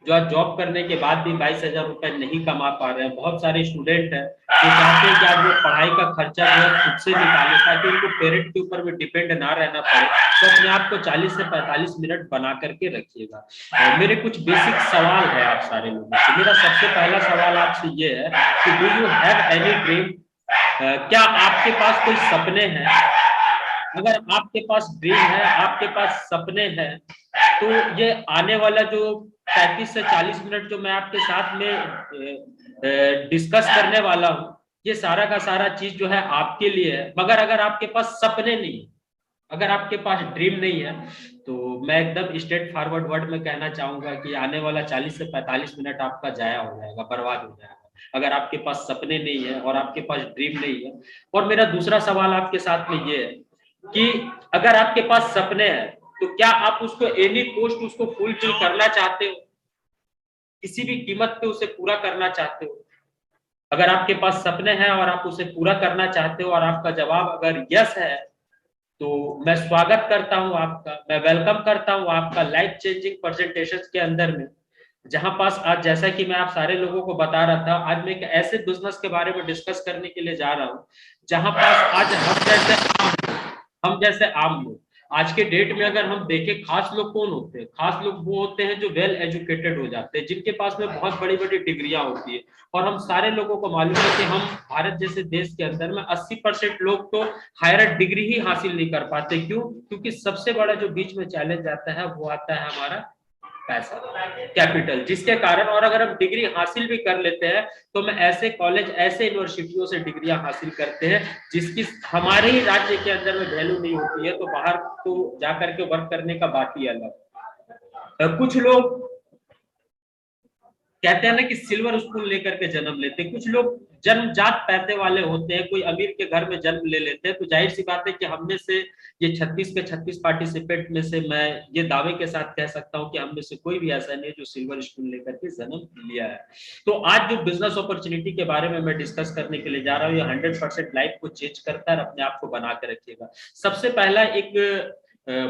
जो आज जॉब करने के बाद भी 22,000 रुपए नहीं कमा पा रहे हैं। बहुत सारे स्टूडेंट हैं जो चाहते हैं कि आज वो पढ़ाई का खर्चा जो है खुद से निकाले, ताकि उनको पेरेंट के ऊपर भी डिपेंड ना रहना पड़े। तो अपने आप को 40 से 45 मिनट बना करके रखिएगा। मेरे कुछ बेसिक सवाल है आप सारे लोगों से। मेरा सबसे पहला सवाल आपसे ये है कि do you have any dream? क्या आपके पास कोई सपने हैं? अगर आपके पास ड्रीम है, आपके पास सपने हैं, तो ये आने वाला जो 35 से 40 मिनट जो मैं आपके साथ में डिस्कस करने वाला हूँ, ये सारा का सारा चीज जो है आपके लिए है। मगर अगर आपके पास सपने नहीं, अगर आपके पास ड्रीम नहीं है, तो मैं एकदम स्ट्रेट फॉरवर्ड वर्ड में कहना चाहूंगा कि आने वाला 40 से 45 मिनट आपका जाया हो जाएगा, बर्बाद हो जाएगा, अगर आपके पास सपने नहीं है और आपके पास ड्रीम नहीं है। और मेरा दूसरा सवाल आपके साथ में ये है कि अगर आपके पास सपने हैं, तो क्या आप उसको एनी कॉस्ट उसको फुलफिल करना चाहते हो? किसी भी कीमत पे उसे पूरा करना चाहते हो? अगर आपके पास सपने हैं और आप उसे पूरा करना चाहते हो और आपका जवाब अगर यस है, तो मैं स्वागत करता हूं आपका, मैं वेलकम करता हूं आपका लाइफ चेंजिंग प्रेजेंटेशन के अंदर में। जहां पास आज, जैसा कि मैं आप सारे लोगों को बता रहा था, आज मैं एक ऐसे बिजनेस के बारे में डिस्कस करने के लिए जा रहा हूं जहां पास आज हम जैसे आम लोग, आज के डेट में अगर हम देखें, खास लोग कौन होते हैं? खास लोग वो होते हैं जो वेल एजुकेटेड हो जाते हैं, जिनके पास में बहुत बड़ी बड़ी डिग्रियां होती है। और हम सारे लोगों को मालूम है कि हम भारत जैसे देश के अंदर में 80% लोग तो हायर डिग्री ही हासिल नहीं कर पाते। क्यों? क्योंकि सबसे बड़ा जो बीच में चैलेंज आता है वो आता है हमारा पैसा, कैपिटल, जिसके कारण, और अगर हम डिग्री हासिल भी कर लेते हैं तो मैं ऐसे कॉलेज, ऐसे यूनिवर्सिटियों से डिग्रियां हासिल करते हैं जिसकी हमारे ही राज्य के अंदर में वैल्यू नहीं होती है, तो बाहर तो जाकर के वर्क करने का बात ही अलग। कुछ लोग कहते हैं ना कि सिल्वर स्पून लेकर के जन्म लेते हैं। कुछ लोग जन्मजात पैसे वाले होते हैं, कोई अमीर के घर में जन्म ले लेते हैं। तो जाहिर सी बात है कि हम में से ये 36 के 36 पार्टिसिपेंट में से मैं ये दावे के साथ कह सकता हूं कि हम में से कोई भी ऐसा नहीं है जो सिल्वर स्पून लेकर के जन्म लिया है। तो आज जो बिजनेस अपॉर्चुनिटी के बारे में मैं डिस्कस करने के लिए जा रहा हूँ, ये 100% लाइफ को चेंज करता है और अपने आप को बना के रखिएगा। सबसे पहला एक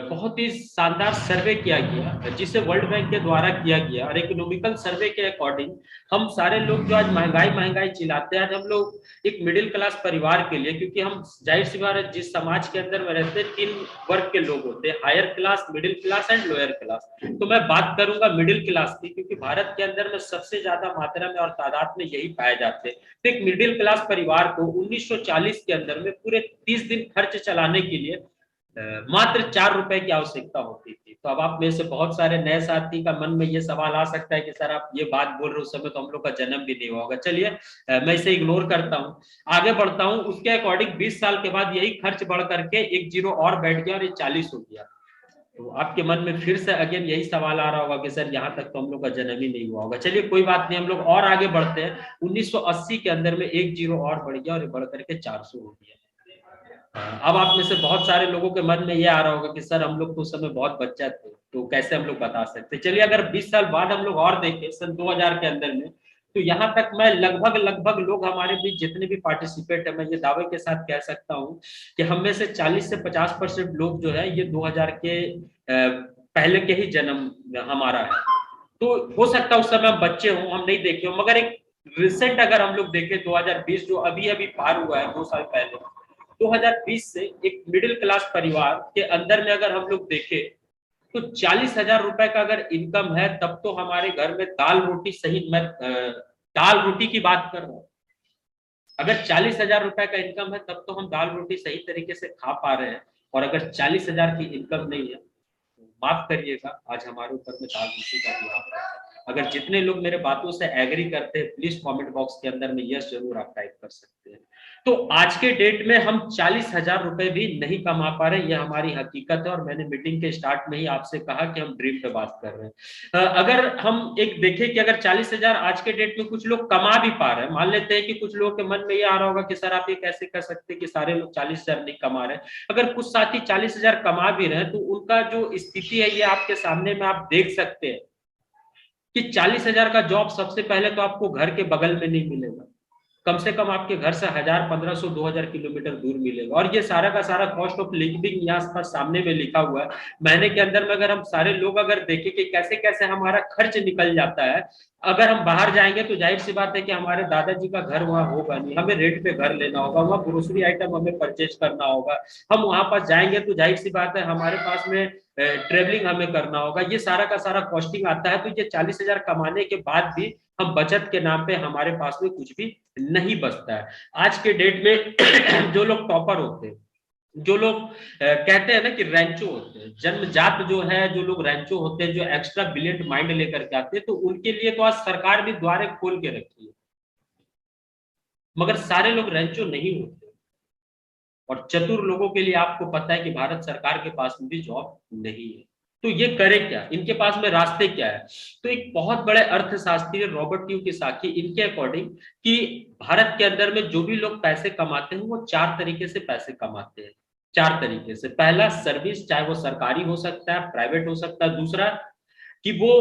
बहुत ही शानदार सर्वे किया गया, जिसे वर्ल्ड बैंक के द्वारा किया गया, और इकोनॉमिकल सर्वे के अकॉर्डिंग हम सारे लोग जो आज महंगाई महंगाई चिल्लाते हैं, आज हम लोग एक मिडिल क्लास परिवार के लिए, क्योंकि हम जाहिर सी बात है जिस समाज के अंदर में रहते हैं 3 वर्ग के लोग होते हैं, higher class, middle class and lower class. तो मैं बात करूंगा मिडिल क्लास की, क्योंकि भारत के अंदर में सबसे ज्यादा मात्रा में और तादाद में यही पाए जाते हैं। तो एक मिडिल क्लास परिवार को 1940 के अंदर में पूरे 30 दिन खर्च चलाने के लिए मात्र 4 रुपए की आवश्यकता होती थी। तो अब आप में से बहुत सारे नए साथी का मन में ये सवाल आ सकता है कि सर आप ये बात बोल रहे हो, उस समय तो हम लोग का जन्म भी नहीं हुआ होगा। चलिए मैं इसे इग्नोर करता हूँ, आगे बढ़ता हूँ। उसके अकॉर्डिंग 20 साल के बाद यही खर्च बढ़ करके एक जीरो और बैठ गया और ये 40 हो गया। तो आपके मन में फिर से अगेन यही सवाल आ रहा होगा कि सर यहाँ तक तो हम लोग का जन्म ही नहीं हुआ होगा। चलिए कोई बात नहीं, हम लोग और आगे बढ़ते हैं। 1980 के अंदर में एक जीरो और बढ़ गया और ये बढ़ करके 400 हो गया। अब आप में से बहुत सारे लोगों के मन में ये आ रहा होगा कि सर हम लोग तो उस समय बहुत बच्चा थे, तो कैसे हम लोग बता सकते। चलिए अगर 20 साल बाद हम लोग और देखें, सन 2000 के अंदर में, तो यहाँ तक मैं लगभग लोग हमारे बीच जितने भी पार्टिसिपेट है, मैं ये दावे के साथ कह सकता हूँ कि हम में से 40 से 50% लोग जो है ये 2000 के पहले के ही जन्म हमारा है। तो हो सकता है उस समय हम बच्चे हों, हम नहीं देखे हो, मगर एक रिसेंट अगर हम लोग देखें 2020 जो अभी अभी पार हुआ है 2 साल पहले, 2020 से एक मिडिल क्लास परिवार के अंदर में अगर हम लोग देखें तो 40,000 रुपए का अगर इनकम है, तब तो हमारे घर में दाल रोटी सही, मैं दाल रोटी की बात कर रहा हूँ। अगर 40,000 रुपए का इनकम है तब तो हम दाल रोटी सही तरीके से खा पा रहे हैं। और अगर 40,000 की इनकम नहीं है, तो माफ करिएगा, आज हमारे ऊपर में दाल रोटी का भी आता है। अगर जितने लोग मेरे बातों से एग्री करते हैं, प्लीज कमेंट बॉक्स के अंदर में यस जरूर आप टाइप कर सकते हैं। तो आज के डेट में हम 40,000 रुपए भी नहीं कमा पा रहे, ये हमारी हकीकत है। और मैंने मीटिंग के स्टार्ट में ही आपसे कहा कि हम ड्रीम पे बात कर रहे हैं। अगर हम एक देखें कि अगर 40,000 आज के डेट में कुछ लोग कमा भी पा रहे हैं, मान लेते हैं कि कुछ लोगों के मन में ये आ रहा होगा कि सर आप ये कैसे कर सकते हैं कि सारे लोग 40,000 नहीं कमा रहे। अगर कुछ साथी 40,000 कमा भी रहे हैं, तो उनका जो स्थिति है ये आपके सामने में आप देख सकते हैं कि 40,000 का जॉब सबसे पहले तो आपको घर के बगल में नहीं मिलेगा, कम से कम आपके घर से 1000, 1500, 2000 किलोमीटर दूर मिलेगा। और ये सारा का सारा कॉस्ट ऑफ लिविंग यहाँ पर सामने में लिखा हुआ है। महीने के अंदर में अगर हम सारे लोग अगर देखें कि कैसे कैसे हमारा खर्च निकल जाता है, अगर हम बाहर जाएंगे तो जाहिर सी बात है कि हमारे दादाजी का घर वहाँ होगा नहीं, हमें रेंट पे घर लेना होगा, वहाँ ग्रोसरी आइटम हमें परचेज करना होगा, हम वहां पर जाएंगे तो जाहिर सी बात है हमारे पास में ट्रेवलिंग हमें करना होगा, ये सारा का सारा कॉस्टिंग आता है। तो ये 40,000 कमाने के बाद भी हम बचत के नाम पे हमारे पास में कुछ भी नहीं बचता है। आज के डेट में जो लोग टॉपर होते हैं, जो लोग कहते हैं ना कि रैंचो होते हैं, जन्मजात जो है, जो लोग रैंचो होते हैं, जो एक्स्ट्रा ब्रिलियंट माइंड लेकर के आते हैं, तो उनके लिए तो आज सरकार भी द्वारे खोल के रखी है, मगर सारे लोग रैंचो नहीं होते। और चतुर लोगों के लिए आपको पता है कि भारत सरकार के पास में भी जॉब नहीं है, तो ये करे क्या, इनके पास में रास्ते क्या है? तो एक बहुत बड़े अर्थशास्त्री रॉबर्ट कियोसाकी, इनके अकॉर्डिंग कि भारत के अंदर में जो भी लोग पैसे कमाते हैं वो 4 तरीके से पैसे कमाते हैं। 4 तरीके से, पहला सर्विस, चाहे वो सरकारी हो सकता है, प्राइवेट हो सकता है। दूसरा कि वो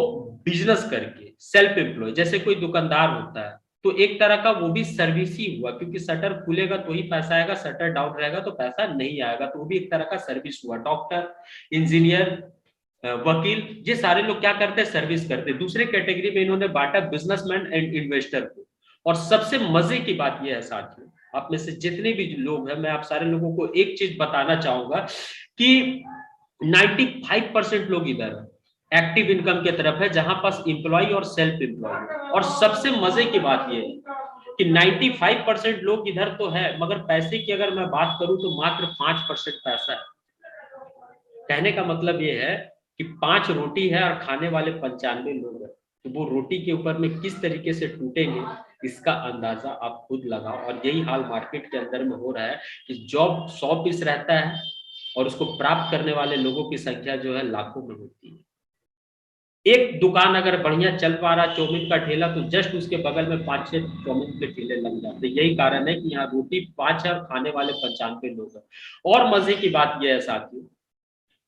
बिजनेस करके, सेल्फ एम्प्लॉय, जैसे कोई दुकानदार होता है, तो एक तरह का वो भी सर्विस ही हुआ, क्योंकि शटर खुलेगा तो ही पैसा आएगा, शटर डाउन रहेगा तो पैसा नहीं आएगा, तो वो भी एक तरह का सर्विस हुआ। डॉक्टर, इंजीनियर, वकील, ये सारे लोग क्या करते हैं, सर्विस करते हैं। दूसरे कैटेगरी में इन्होंने बांटा बिजनेसमैन एंड इन्वेस्टर को। और सबसे मजे की बात यह है साथियों, आप में से जितने भी लोग हैं, मैं आप सारे लोगों को एक चीज बताना चाहूंगा कि 95% लोग इधर एक्टिव इनकम की तरफ है, जहां पास इंप्लॉय और सेल्फ एम्प्लॉय। और सबसे मजे की बात यह है कि 95% लोग इधर तो है, मगर पैसे की अगर मैं बात करूं तो मात्र 5% पैसा है। कहने का मतलब ये है कि 5 रोटी है और खाने वाले 95 लोग हैं, तो वो रोटी के ऊपर में किस तरीके से टूटेंगे, इसका अंदाजा आप खुद लगाओ। और यही हाल मार्केट के अंदर में हो रहा है कि जॉब 100 पीस रहता है और उसको प्राप्त करने वाले लोगों की संख्या जो है लाखों में होती है। एक दुकान अगर बढ़िया चल पा रहा, चाउमीन का ठेला, तो जस्ट उसके बगल में 5-6 चाउमीन के ठेले लग जाते। यही कारण है कि यहाँ रोटी 5 है और खाने वाले 95 लोग हैं। और मजे की बात यह है साथियों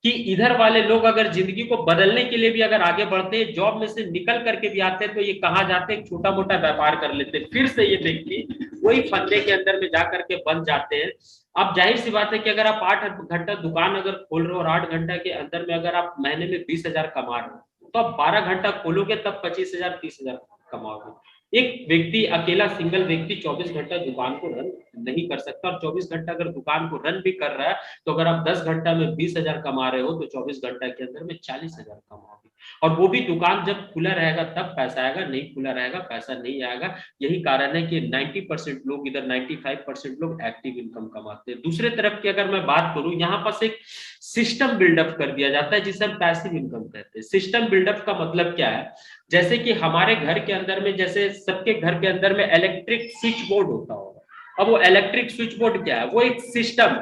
कि इधर वाले लोग अगर जिंदगी को बदलने के लिए भी अगर आगे बढ़ते हैं, जॉब में से निकल करके भी आते हैं, तो ये कहाँ जाते हैं, छोटा मोटा व्यापार कर लेते हैं। फिर से ये व्यक्ति वही फंदे के अंदर में जाकर के बन जाते हैं। अब जाहिर सी बात है कि अगर आप 8 घंटा दुकान अगर खोल रहे हो और 8 घंटा के अंदर में अगर आप महीने में 20,000 कमा रहे हो, तो आप 12 घंटा खोलोगे तब 25,000, 30,000 कमाओगे। एक व्यक्ति, अकेला सिंगल व्यक्ति 24 घंटा दुकान को रन नहीं कर सकता। और 24 घंटा अगर दुकान को रन भी कर रहा है, तो अगर आप 10 घंटा में 20,000 कमा रहे हो, तो 24 घंटा के अंदर में 40,000 कमाओगे। और वो भी दुकान जब खुला रहेगा तब पैसा आएगा, नहीं खुला रहेगा पैसा नहीं आएगा। यही कारण है कि 90% लोग इधर, 95% लोग एक्टिव इनकम कमाते हैं। दूसरे तरफ की अगर मैं बात करूं, यहाँ पास एक सिस्टम बिल्डअप कर दिया जाता है जिसे हम पैसिव इनकम कहते हैं। सिस्टम बिल्डअप का मतलब क्या है, जैसे कि हमारे घर के अंदर में, जैसे सबके घर के अंदर में इलेक्ट्रिक स्विच बोर्ड होता होगा। अब वो इलेक्ट्रिक स्विच बोर्ड क्या है, वो एक सिस्टम।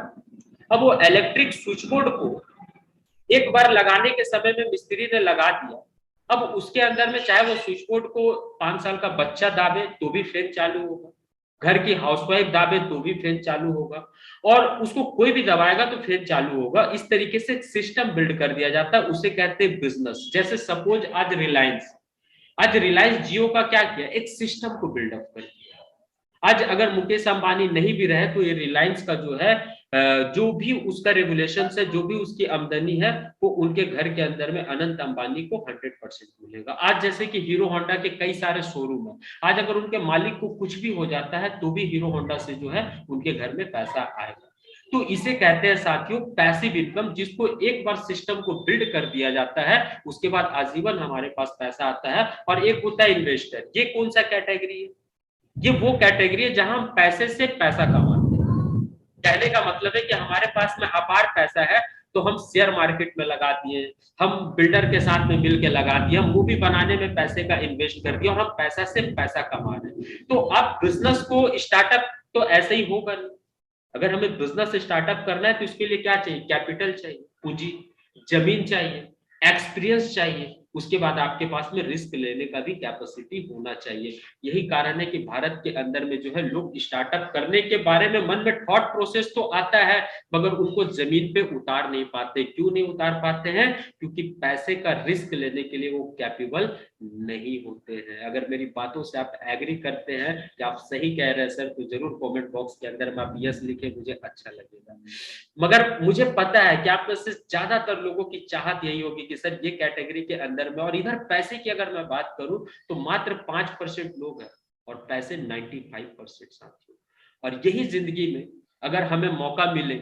अब वो इलेक्ट्रिक स्विच बोर्ड को एक बार लगाने के समय में मिस्त्री ने लगा दिया, अब उसके अंदर में चाहे वो स्विच बोर्ड को 5 साल का बच्चा दाबे तो भी फैन चालू होगा, घर की हाउसवाइफ दाबे तो भी फैन चालू होगा, और उसको कोई भी दबाएगा तो फैन चालू होगा। इस तरीके से सिस्टम बिल्ड कर दिया जाता है, उसे कहते हैं बिजनेस। जैसे सपोज आज रिलायंस जियो का क्या किया, एक सिस्टम को बिल्डअप कर दिया। आज अगर मुकेश अंबानी नहीं भी रहे, तो ये रिलायंस का जो है जो भी उसका रेगुलेशन है, जो भी उसकी आमदनी है, वो उनके घर के अंदर में अनंत अंबानी को 100% मिलेगा। आज जैसे कि हीरो होंडा के कई सारे शोरूम है, आज अगर उनके मालिक को कुछ भी हो जाता है तो भी हीरो होंडा से जो है उनके घर में पैसा आएगा। तो इसे कहते हैं साथियों पैसिव इनकम, जिसको एक बार सिस्टम को बिल्ड कर दिया जाता है, उसके बाद आजीवन हमारे पास पैसा आता है। और एक होता है इन्वेस्टर। ये कौन सा कैटेगरी है, ये वो कैटेगरी है जहां हम पैसे से पैसा कमाते हैं। कहने का मतलब है कि हमारे पास में अपार पैसा है, तो हम शेयर मार्केट में लगा दिए, हम बिल्डर के साथ में मिलकर लगा दिए, हम मूवी बनाने में पैसे का इन्वेस्ट कर दिया, और हम पैसा से पैसा कमा रहे हैं। तो अब बिजनेस को स्टार्टअप तो ऐसे ही होगा नहीं। अगर हमें बिजनेस स्टार्टअप करना है तो इसके लिए क्या चाहिए, कैपिटल चाहिए, पूंजी, जमीन चाहिए, एक्सपीरियंस चाहिए, उसके बाद आपके पास में रिस्क लेने का भी कैपेसिटी होना चाहिए। यही कारण है कि भारत के अंदर में जो है लोग स्टार्टअप करने के बारे में मन में थॉट प्रोसेस तो आता है, मगर उनको जमीन पे उतार नहीं पाते। क्यों नहीं उतार पाते हैं, क्योंकि पैसे का रिस्क लेने के लिए वो कैपेबल नहीं होते हैं। अगर मेरी बातों से आप एग्री करते हैं कि आप सही कह रहे हैं सर, तो जरूर कमेंट बॉक्स के अंदर में आप यस लिखें, मुझे अच्छा लगेगा। मगर मुझे पता है कि आप में से ज्यादातर लोगों की चाहत यही होगी कि सर ये कैटेगरी के अंदर में, और इधर पैसे की अगर मैं बात करूं तो मात्र 5% लोग हैं और पैसे 95% साथियों। और यही जिंदगी में अगर हमें मौका मिले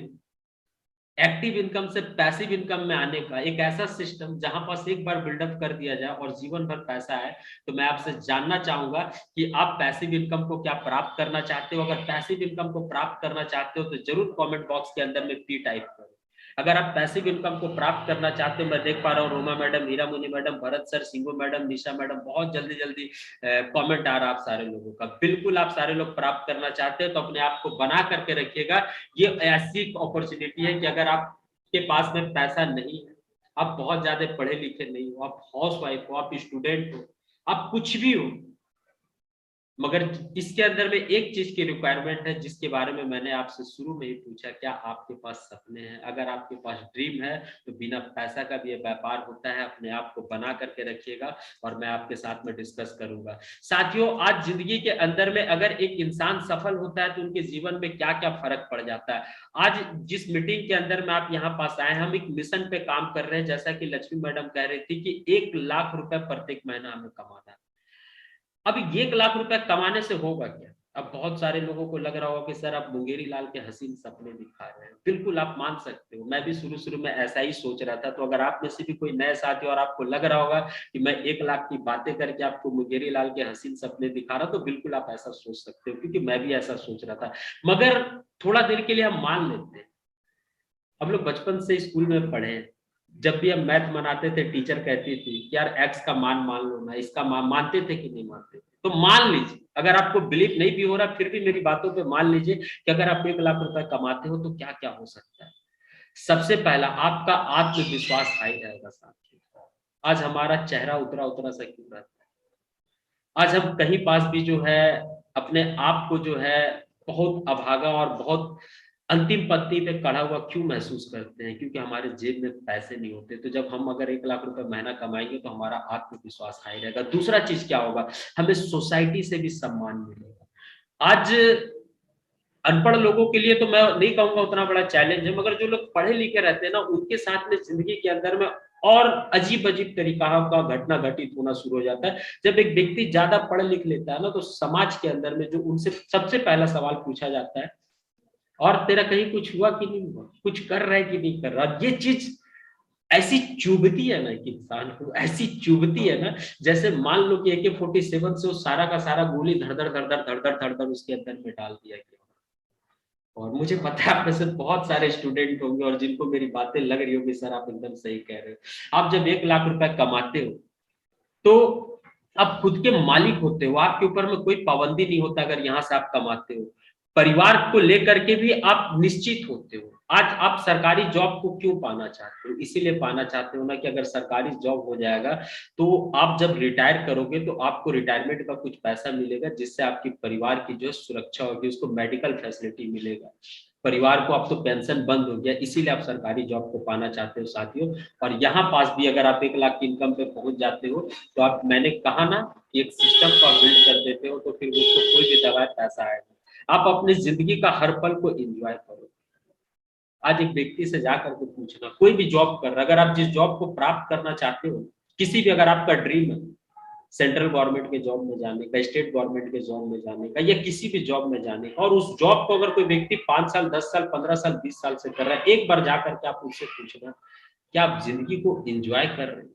एक्टिव इनकम से पैसिव इनकम में आने का, एक ऐसा सिस्टम जहां पास एक बार बिल्डअप कर दिया जाए और जीवन भर पैसा है, तो मैं आपसे जानना चाहूंगा कि आप पैसिव इनकम को क्या प्राप्त करना चाहते हो। अगर पैसिव इनकम को प्राप्त करना चाहते हो तो जरूर कमेंट बॉक्स के अंदर में पी टाइप करो। अगर आप पैसिव इनकम को प्राप्त करना चाहते हो, मैं देख पा रहा हूँ Roma madam, Heera Muni madam, Bharat sir, Singhu madam, Nisha madam, बहुत जल्दी जल्दी कमेंट आ रहा है आप सारे लोगों का। बिल्कुल आप सारे लोग प्राप्त करना चाहते हैं तो अपने आप को बना करके रखिएगा। ये ऐसी अपॉर्चुनिटी है कि अगर आपके पास में पैसा नहीं है, आप बहुत ज्यादा पढ़े लिखे नहीं हो, आप हाउस वाइफ हो, आप स्टूडेंट हो, आप कुछ भी हो, मगर इसके अंदर में एक चीज की रिक्वायरमेंट है जिसके बारे में मैंने आपसे शुरू में ही पूछा, क्या आपके पास सपने हैं? अगर आपके पास ड्रीम है तो बिना पैसा का भी ये व्यापार होता है, अपने आप को बना करके रखिएगा और मैं आपके साथ में डिस्कस करूंगा। साथियों, आज जिंदगी के अंदर में अगर एक इंसान सफल होता है तो उनके जीवन में क्या क्या फर्क पड़ जाता है। आज जिस मीटिंग के अंदर में आप यहाँ पास आए, हम एक मिशन पे काम कर रहे हैं, जैसा कि लक्ष्मी मैडम कह रही थी कि 1 लाख रुपए प्रत्येक महीना हमें कमाना है। अब 1 लाख रुपए कमाने से होगा क्या? अब बहुत सारे लोगों को लग रहा होगा कि सर आप मुंगेरी लाल के हसीन सपने दिखा रहे हैं। बिल्कुल आप मान सकते हो, मैं भी शुरू शुरू में ऐसा ही सोच रहा था। तो अगर आप में से भी कोई नए साथी और आपको लग रहा होगा कि मैं 1 लाख की बातें करके आपको मुंगेरी लाल के हसीन सपने दिखा रहा हूं, तो बिल्कुल आप ऐसा सोच सकते हो, क्योंकि मैं भी ऐसा सोच रहा था। मगर थोड़ा देर के लिए हम मान लेते हैं, हम लोग बचपन से स्कूल में पढ़े हैं, जब भी हम मैथ बनाते थे टीचर कहती थी कि यार एक्स का मान मान लो ना, इसका मान, मानते थे कि नहीं मानते थे? तो मान लीजिए, अगर आपको बिलीव नहीं भी हो रहा फिर भी मेरी बातों पे मान लीजिए कि अगर आप 1 लाख रुपए कमाते हो तो क्या क्या हो सकता है। सबसे पहला, आपका आत्मविश्वास हाई रहेगा साथियों। आज हमारा चेहरा उतरा उतरा सा क्यों रहता है? आज हम कहीं पास भी जो है अपने आप को जो है बहुत अभागा और बहुत अंतिम पंक्ति पे खड़ा हुआ क्यों महसूस करते हैं? क्योंकि हमारे जेब में पैसे नहीं होते। तो जब हम अगर 1 लाख रुपए महीना कमाएंगे तो हमारा आत्मविश्वास हाई रहेगा। दूसरा चीज क्या होगा, हमें सोसाइटी से भी सम्मान मिलेगा। आज अनपढ़ लोगों के लिए तो मैं नहीं कहूंगा उतना बड़ा चैलेंज है, मगर जो लोग पढ़े लिखे रहते हैं ना, उनके साथ में जिंदगी के अंदर में और अजीब अजीब तरीका का घटना घटित होना शुरू हो जाता है। जब एक व्यक्ति ज्यादा पढ़ लिख लेता है ना, तो समाज के अंदर में जो उनसे सबसे पहला सवाल पूछा जाता है, और तेरा कहीं कुछ हुआ कि नहीं हुआ, कुछ कर रहा है कि नहीं कर रहा। ये चीज ऐसी चुभती है ना कि इंसान को, ऐसी चुभती है ना, जैसे मान लो कि AK-47 से वो सारा का सारा गोली धड़ धड़ धड़ धड़ धड़ धड़ धड़ धड़ उसके अंदर में डाल दिया गया। और मुझे पता है आप में से बहुत सारे स्टूडेंट होंगे और जिनको मेरी बातें लग रही होगी सर आप एकदम सही कह रहे हो। आप जब 1 लाख रुपए कमाते हो तो आप खुद के मालिक होते हो, आपके ऊपर में कोई पाबंदी नहीं होता। अगर यहाँ से आप कमाते हो, परिवार को लेकर के भी आप निश्चित होते हो। आज आप सरकारी जॉब को क्यों पाना चाहते हो? इसीलिए पाना चाहते हो ना कि अगर सरकारी जॉब हो जाएगा तो आप जब रिटायर करोगे तो आपको रिटायरमेंट का कुछ पैसा मिलेगा, जिससे आपकी परिवार की जो सुरक्षा होगी, उसको मेडिकल फैसिलिटी मिलेगा। परिवार को अब तो पेंशन बंद हो गया, इसीलिए आप सरकारी जॉब को पाना चाहते हो साथियों। और यहाँ पास भी अगर आप 1 लाख की इनकम पे पहुंच जाते हो तो आप, मैंने कहा ना, एक सिस्टम को आप बिल्ड कर देते हो, तो फिर उसको कोई भी दबाए पैसा आएगा। आप अपनी जिंदगी का हर पल को एंजॉय करो। आज एक व्यक्ति से जाकर के पूछना, कोई भी जॉब कर रहा है, अगर आप जिस जॉब को प्राप्त करना चाहते हो, किसी भी, अगर आपका ड्रीम है सेंट्रल गवर्नमेंट के जॉब में जाने का, स्टेट गवर्नमेंट के जॉब में जाने का, या किसी भी जॉब में जाने का, और उस जॉब को अगर कोई व्यक्ति 5 साल 10 साल 15 साल 20 साल से कर रहा है, एक बार जाकर के आप उससे पूछना, क्या आप जिंदगी को एंजॉय कर रहे हैं?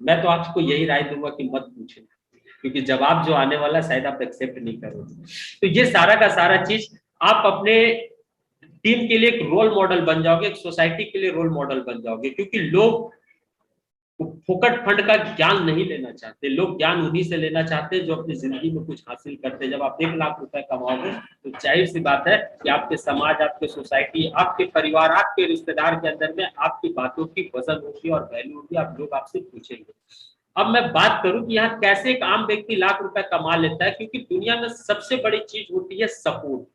मैं तो आपको यही राय दूंगा कि मत पूछे, क्योंकि जवाब जो आने वाला शायद आप एक्सेप्ट नहीं करोगे। तो ये सारा का सारा चीज आप अपने टीम के लिए एक रोल मॉडल बन जाओगे, एक सोसाइटी के लिए रोल मॉडल बन जाओगे, क्योंकि लोग फोकट फंड का ज्ञान नहीं लेना चाहते। लोग ज्ञान उन्हीं से लेना चाहते हैं जो अपनी जिंदगी में कुछ हासिल करते हैं। जब आप 1 लाख रुपए कमाओगे तो जाहिर सी बात है कि आपके समाज, आपके सोसाइटी, आपके परिवार, आपके रिश्तेदार के अंदर में आपकी बातों की वजन होगी और वैल्यू होगी। आप लोग आपसे पूछेंगे। अब मैं बात करूं कि यहाँ कैसे एक आम व्यक्ति लाख रुपए कमा लेता है, क्योंकि दुनिया में सबसे बड़ी चीज होती है सपोर्ट।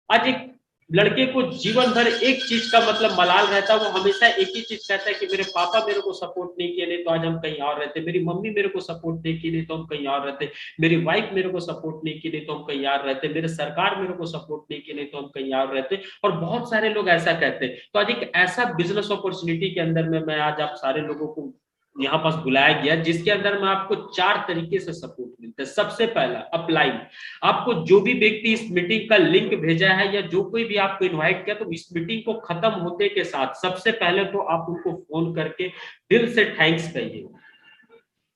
आज एक लड़के को जीवन भर एक चीज का मतलब मलाल रहता है, वो हमेशा एक ही चीज कहता है कि मेरे पापा मेरे को सपोर्ट नहीं किए, नहीं तो आज हम कहीं और रहते, मेरी मम्मी मेरे को सपोर्ट नहीं की, नहीं तो हम कहीं और रहते, मेरी वाइफ मेरे को सपोर्ट नहीं की, नहीं तो हम कहीं और रहते, मेरे सरकार मेरे को सपोर्ट नहीं की, नहीं तो हम कहीं और रहते। और बहुत सारे लोग ऐसा कहते हैं। तो आज एक ऐसा बिजनेस अपॉर्चुनिटी के अंदर में मैं आज आप सारे लोगों को यहाँ पास बुलाया गया, जिसके अंदर में आपको 4 तरीके से सपोर्ट मिलता है। सबसे पहला अपलाइन, आपको जो भी व्यक्ति इस मीटिंग का लिंक भेजा है या जो कोई भी आपको इनवाइट किया, तो इस मीटिंग को खत्म होते के साथ सबसे पहले तो आप उनको फोन करके दिल से थैंक्स कहिए।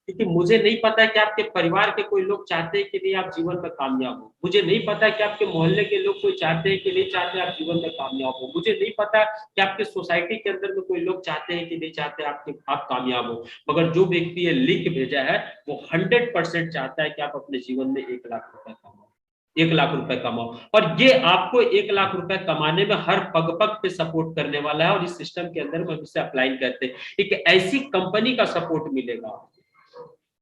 क्योंकि मुझे नहीं पता कि आपके परिवार के कोई लोग चाहते हैं कि नहीं आप जीवन में कामयाब हो, मुझे नहीं पता कि आपके मोहल्ले के लोग कोई चाहते हैं कि नहीं चाहते आप जीवन में कामयाब हो, मुझे नहीं पता कि आपके सोसाइटी के अंदर में कोई लोग चाहते हैं कि नहीं चाहते आप कामयाब हो, मगर जो व्यक्ति ये लिंक भेजा है वो 100% चाहता है कि आप अपने जीवन में 1 लाख रुपए कमाओ, 1 लाख रुपए कमाओ। और ये आपको 1 लाख रुपए कमाने में हर पग पग पे सपोर्ट करने वाला है। और इस सिस्टम के अंदर में इसे अप्लाई करते हैं, एक ऐसी कंपनी का सपोर्ट मिलेगा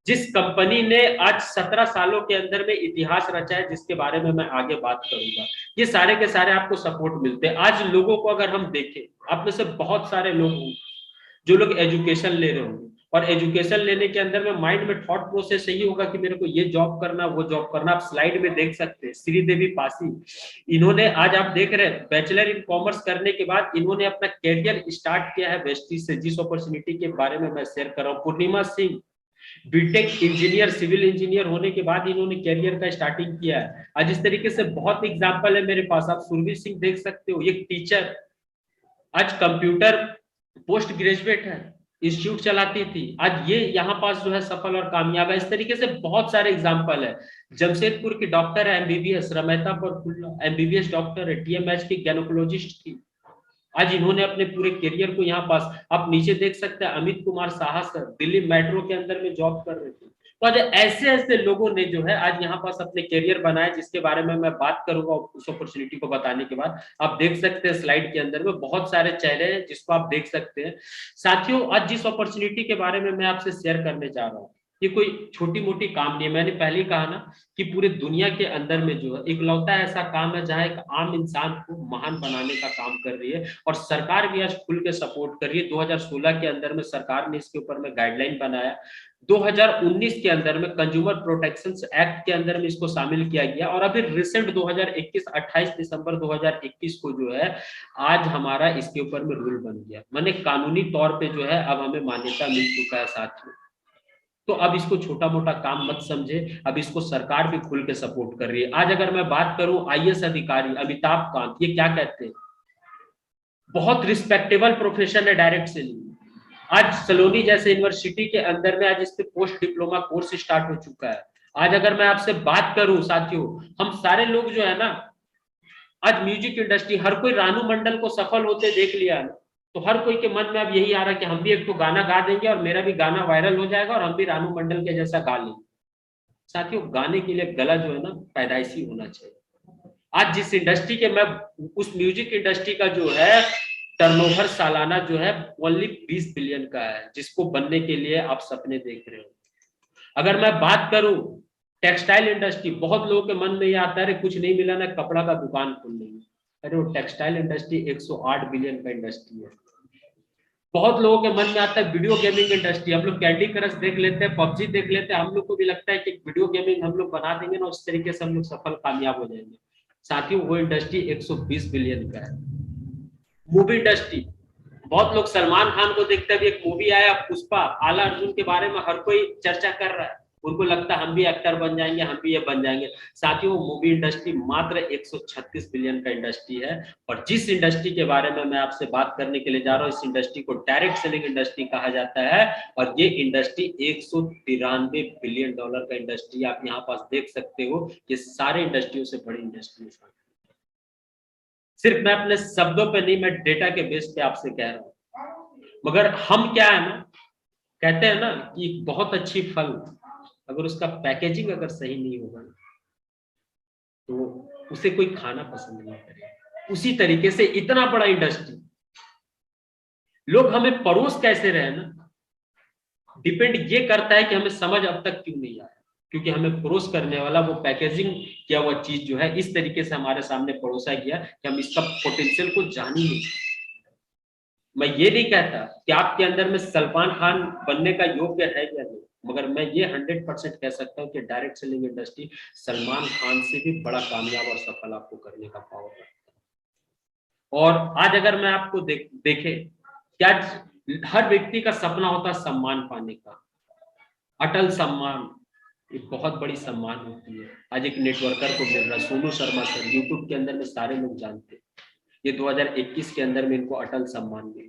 जिस कंपनी ने आज 17 सालों के अंदर में इतिहास रचा है, जिसके बारे में मैं आगे बात करूंगा। ये सारे के सारे आपको सपोर्ट मिलते हैं। आज लोगों को अगर हम देखें, आप में से बहुत सारे लोग होंगे जो लोग एजुकेशन ले रहे होंगे, और एजुकेशन लेने के अंदर में माइंड में थॉट प्रोसेस यही होगा कि मेरे को ये जॉब करना, वो जॉब करना। आप स्लाइड में देख सकते हैं श्रीदेवी पासी, इन्होंने आज आप देख रहे हैं बैचलर इन कॉमर्स करने के बाद इन्होंने अपना कैरियर स्टार्ट किया है वेस्टीज से, जिस अपॉर्चुनिटी के बारे में मैं शेयर कर रहा हूँ। Purnima Singh BTech engineer, civil engineer होने के बाद इन्होंने करियर का स्टार्टिंग किया है। आज इस तरीके से बहुत एग्जांपल है मेरे पास। आप सुरभि सिंह देख सकते हो, एक टीचर, आज कंप्यूटर पोस्ट ग्रेजुएट है, इंस्टीट्यूट चलाती थी, आज ये यहाँ पास जो है सफल और कामयाब है। इस तरीके से बहुत सारे एग्जाम्पल है। जमशेदपुर की डॉक्टर है एमबीबीएस, रमेता प्रफुल्ला एमबीबीएस डॉक्टर है, टीएमएच की गैनोकोलॉजिस्ट थी, आज इन्होंने अपने पूरे करियर को यहाँ पास। आप नीचे देख सकते हैं अमित कुमार साहा सर, दिल्ली मेट्रो के अंदर में जॉब कर रहे थे। तो आज ऐसे ऐसे लोगों ने जो है आज यहाँ पास अपने करियर बनाए, जिसके बारे में मैं बात करूंगा उस अपॉर्चुनिटी को बताने के बाद। आप देख सकते हैं स्लाइड के अंदर में बहुत सारे चेहरे हैं जिसको आप देख सकते हैं। साथियों, आज जिस अपॉर्चुनिटी के बारे में मैं आपसे शेयर करने जा रहा हूँ, ये कोई छोटी मोटी काम नहीं है। मैंने पहले ही कहा ना कि पूरे दुनिया के अंदर में जो है इकलौता ऐसा काम है जहां एक आम इंसान को महान बनाने का काम कर रही है, और सरकार भी आज खुल के सपोर्ट कर रही है। 2016 के अंदर में सरकार ने इसके ऊपर में गाइडलाइन बनाया, 2019 के अंदर में कंज्यूमर प्रोटेक्शन एक्ट के अंदर में इसको शामिल किया गया, और अभी रिसेंट 2021 28 दिसंबर 2021 को जो है आज हमारा इसके ऊपर में रूल बन गया, माने कानूनी तौर पे जो है अब हमें मान्यता मिल चुका है साथियों। तो अब इसको छोटा मोटा काम मत समझे, अब इसको सरकार भी खुल के सपोर्ट कर रही है। आज अगर मैं बात करूं आईएएस अधिकारी अमिताभ कांत, ये क्या कहते हैं, बहुत रिस्पेक्टेबल प्रोफेशन है डायरेक्ट से नहीं। आज सलोनी जैसे यूनिवर्सिटी के अंदर में आज इस पे पोस्ट डिप्लोमा कोर्स स्टार्ट हो चुका है। आज अगर मैं आपसे बात करूं साथियों, हम सारे लोग जो है ना, आज म्यूजिक इंडस्ट्री, हर कोई रानू मंडल को सफल होते देख लिया ना, तो हर कोई के मन में अब यही आ रहा है कि हम भी एक तो गाना गा देंगे और मेरा भी गाना वायरल हो जाएगा और हम भी रानू मंडल के जैसा गा लेंगे। साथियों, गाने के लिए गला जो है ना पैदाइशी होना चाहिए। आज जिस इंडस्ट्री के मैं, उस म्यूजिक इंडस्ट्री का जो है टर्नओवर सालाना जो है ओनली 20 बिलियन का है, जिसको बनने के लिए आप सपने देख रहे हो। अगर मैं बात करूं टेक्सटाइल इंडस्ट्री, बहुत लोगों के मन में ये आता है कुछ नहीं मिला ना कपड़ा का दुकान खोल लेंगे। अरे वो टेक्सटाइल इंडस्ट्री 108 बिलियन का इंडस्ट्री है। बहुत लोगों के मन में आता है वीडियो गेमिंग इंडस्ट्री, हम लोग कैंडी क्रश देख लेते हैं, पबजी देख लेते हैं, हम लोग को भी लगता है कि वीडियो गेमिंग हम लोग बना देंगे ना, उस तरीके से हम लोग सफल कामयाब हो जाएंगे। साथियों, वो इंडस्ट्री 120 बिलियन का है। मूवी इंडस्ट्री, बहुत लोग सलमान खान को देखते हैं, अभी एक मूवी आया पुष्पा, आला अर्जुन के बारे में हर कोई चर्चा कर रहा है, उनको लगता है हम भी एक्टर बन जाएंगे, हम भी ये बन जाएंगे। साथियों, मूवी इंडस्ट्री मात्र 136 बिलियन का इंडस्ट्री है। और जिस इंडस्ट्री के बारे में मैं आपसे बात करने के लिए जा रहा हूँ, इस इंडस्ट्री को डायरेक्ट सेलिंग इंडस्ट्री कहा जाता है, और ये इंडस्ट्री 193 बिलियन डॉलर का इंडस्ट्री। आप यहाँ पास देख सकते हो कि सारे इंडस्ट्रियों से बड़ी इंडस्ट्री है। सिर्फ मैं अपने शब्दों पे नहीं, मैं डेटा के बेस पे आपसे कह रहा हूं। मगर हम क्या है ना, कहते हैं ना कि बहुत अच्छी फल अगर उसका पैकेजिंग अगर सही नहीं होगा तो उसे कोई खाना पसंद नहीं करेगा। उसी तरीके से इतना बड़ा इंडस्ट्री, लोग हमें परोस कैसे रहे ना, डिपेंड ये करता है कि हमें समझ अब तक क्यों नहीं आया। क्योंकि हमें परोस करने वाला वो पैकेजिंग किया हुआ चीज जो है इस तरीके से हमारे सामने परोसा गया कि हम इसका पोटेंशियल को जान ही नहीं। मैं ये नहीं कहता कि आपके अंदर में सलमान खान बनने का योग्य है या नहीं, मगर मैं ये 100% कह सकता हूँ कि direct selling industry Salman Khan से भी बड़ा कामयाब और सफल आपको करने का पावर है। और आज अगर मैं आपको देखे क्या, हर व्यक्ति का सपना होता है सम्मान पाने का, अटल सम्मान एक बहुत बड़ी सम्मान होती है। आज एक नेटवर्कर को मिल रहा है, सोनू शर्मा सर, यूट्यूब के अंदर में सारे लोग जानते हैं, ये 2021 के अंदर में इनको अटल सम्मान मिला।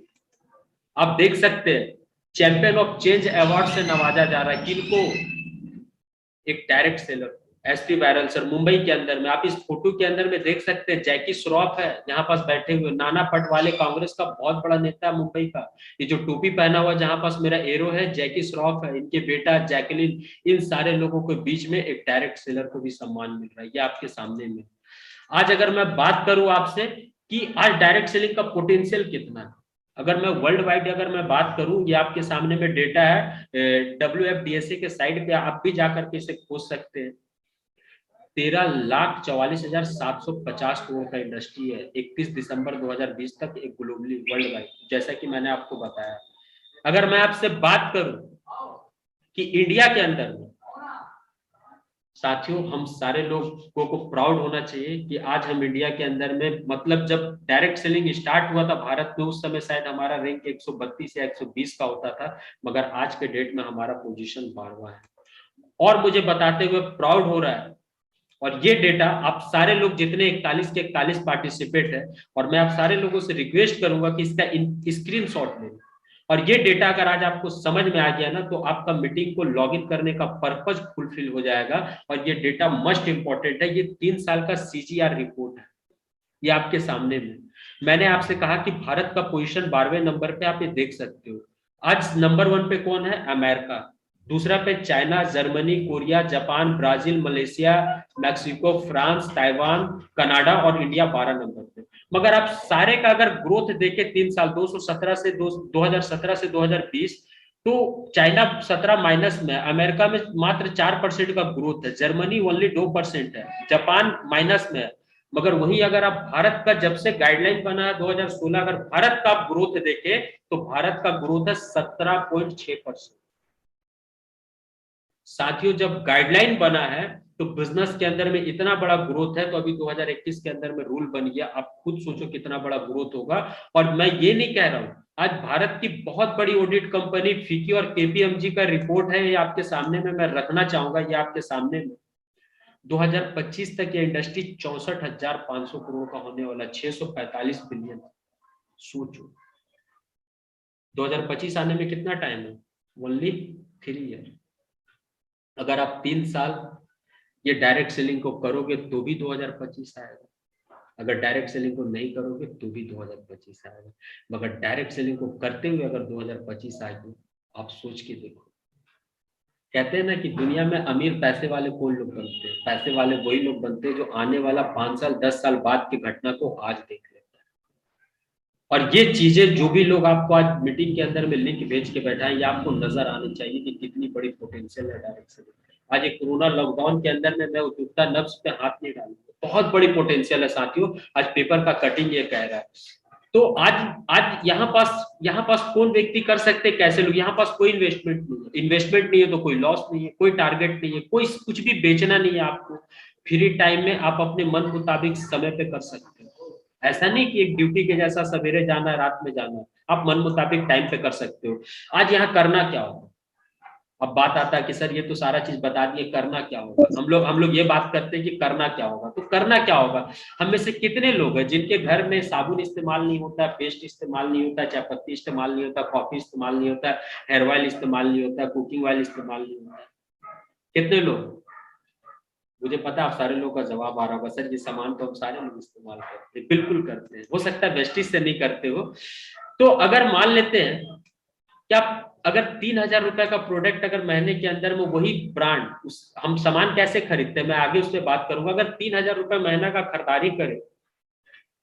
आप देख सकते हैं चैंपियन ऑफ चेंज अवार्ड से नवाजा जा रहा है किनको, एक direct seller SP viral sir Mumbai के अंदर में। आप इस फोटो के अंदर में देख सकते हैं जैकी श्रॉफ है यहाँ पास बैठे हुए, नाना पटवाले कांग्रेस का बहुत बड़ा नेता है मुंबई का, ये जो टोपी पहना हुआ जहां पास मेरा एरो है जैकी श्रॉफ है, इनके बेटा जैकलिन, इन सारे लोगों के बीच में एक डायरेक्ट सेलर को भी सम्मान मिल रहा है, ये आपके सामने में। आज अगर मैं बात करूं आपसे कि आज डायरेक्ट सेलिंग का पोटेंशियल कितना है, अगर मैं वर्ल्ड वाइड अगर मैं बात करूं, ये आपके सामने में डेटा है WFDSA के साइट पे, आप भी जाकर के इसे खोज सकते हैं। 13,44,750 करोड़ का इंडस्ट्री है 31 दिसंबर 2020 तक, एक ग्लोबली वर्ल्ड वाइड, जैसा कि मैंने आपको बताया। अगर मैं आपसे बात करूं कि इंडिया के अंदर में, साथियों हम सारे लोगों को प्राउड होना चाहिए कि आज हम इंडिया के अंदर में, मतलब जब डायरेक्ट सेलिंग स्टार्ट हुआ था भारत में उस समय शायद हमारा रैंक 132 या 120 का होता था, मगर आज के डेट में हमारा पोजीशन 12वां है। और मुझे बताते हुए प्राउड हो रहा है, और ये डेटा आप सारे लोग जितने 41 के 41 पार्टिसिपेट है, और मैं आप सारे लोगों से रिक्वेस्ट करूंगा कि इसका स्क्रीनशॉट लें, और ये डेटा अगर आज आपको समझ में आ गया ना तो आपका मीटिंग को लॉगिन करने का पर्पज फुलफिल हो जाएगा। और ये डेटा मस्ट इंपॉर्टेंट है, ये 3 साल का CGR रिपोर्ट है, ये आपके सामने में। मैंने आपसे कहा कि भारत का पोजीशन 12वें नंबर पे, आप ये देख सकते हो। आज नंबर 1 पे कौन है? अमेरिका, दूसरा पे China, Germany, Korea, Japan, Brazil, Malaysia, Mexico, France, Taiwan, Canada और इंडिया 12 नंबर पे। मगर आप सारे का अगर ग्रोथ देखें 3 साल 2017 से 2020, तो चाइना 17 माइनस में, अमेरिका में मात्र 4% का ग्रोथ है, जर्मनी ओनली 2% है, जापान माइनस में है। मगर वही अगर आप भारत का जब से गाइडलाइन बना है 2016, अगर भारत का ग्रोथ देखें तो भारत का ग्रोथ है 17.6%। साथियों जब गाइडलाइन बना है तो बिजनेस के अंदर में इतना बड़ा ग्रोथ है, तो अभी 2021 के अंदर में रूल बन गया, आप खुद सोचो कितना बड़ा ग्रोथ होगा। और मैं ये नहीं कह रहा हूं, आज भारत की बहुत बड़ी ऑडिट कंपनी फिकी और KPMG का रिपोर्ट है, ये आपके सामने में मैं रखना चाहूंगा, ये आपके सामने में 2025 तक ये इंडस्ट्री 64,500 करोड़ का होने वाला, 645 बिलियन। सोचो 2025 आने में कितना टाइम है? Only 3 year. अगर आप 3 साल ये डायरेक्ट सेलिंग को करोगे तो भी 2025 आएगा, अगर डायरेक्ट सेलिंग को नहीं करोगे तो भी 2025 आएगा, मगर डायरेक्ट सेलिंग को करते हुए अगर 2025 आएगी, आप सोच के देखो। कहते हैं ना कि दुनिया में अमीर पैसे वाले कौन लोग बनते हैं? पैसे वाले वही लोग बनते हैं जो आने वाला 5 साल 10 साल बाद की घटना को आज देख लेता है। और ये चीजें जो भी लोग आपको आज मीटिंग के अंदर में लिंक भेज के बैठाएं, ये आपको नजर आनी चाहिए कि कितनी बड़ी पोटेंशियल है डायरेक्ट सेलिंग। आज एक कोरोना लॉकडाउन के अंदर में मैं उपयुक्ता नब्ज पे हाथ नहीं डालूंगा, बहुत बड़ी पोटेंशियल है साथियों, आज पेपर का कटिंग ये कह रहा है। तो आज यहाँ पास कौन व्यक्ति कर सकते, कैसे लोग, यहाँ पास कोई इन्वेस्टमेंट नहीं है, इन्वेस्टमेंट नहीं है तो कोई लॉस नहीं है, कोई टारगेट नहीं है, कोई कुछ भी बेचना नहीं है आपको, फ्री टाइम में आप अपने मन मुताबिक समय पे कर सकते हो। ऐसा नहीं कि एक ड्यूटी के जैसा सवेरे जाना है रात में जाना है, आप मन मुताबिक टाइम पे कर सकते हो। आज यहाँ करना क्या होगा? अब बात आता है कि सर ये तो सारा चीज बता दिए, करना क्या होगा? हम लोग ये बात करते हैं कि करना क्या होगा, तो करना क्या होगा? हम में से कितने लोग हैं जिनके घर में साबुन इस्तेमाल नहीं होता, पेस्ट इस्तेमाल नहीं होता, चाय पत्ती इस्तेमाल नहीं होता, कॉफी इस्तेमाल नहीं होता, हेयर ऑयल इस्तेमाल नहीं होता, कुकिंग ऑयल इस्तेमाल नहीं होता? कितने लोग? मुझे पता आप सारे लोगों का जवाब आ रहा होगा, सर ये सामान तो हम सारे लोग इस्तेमाल करते हैं। बिल्कुल करते हैं, हो सकता है वेस्टेज से नहीं करते हो। तो अगर मान लेते हैं क्या, अगर 3,000 रुपए का प्रोडक्ट अगर महीने के अंदर में वही ब्रांड, हम सामान कैसे खरीदते हैं मैं आगे उस पर बात करूंगा, अगर 3,000 रुपए महीना का खरीदारी करें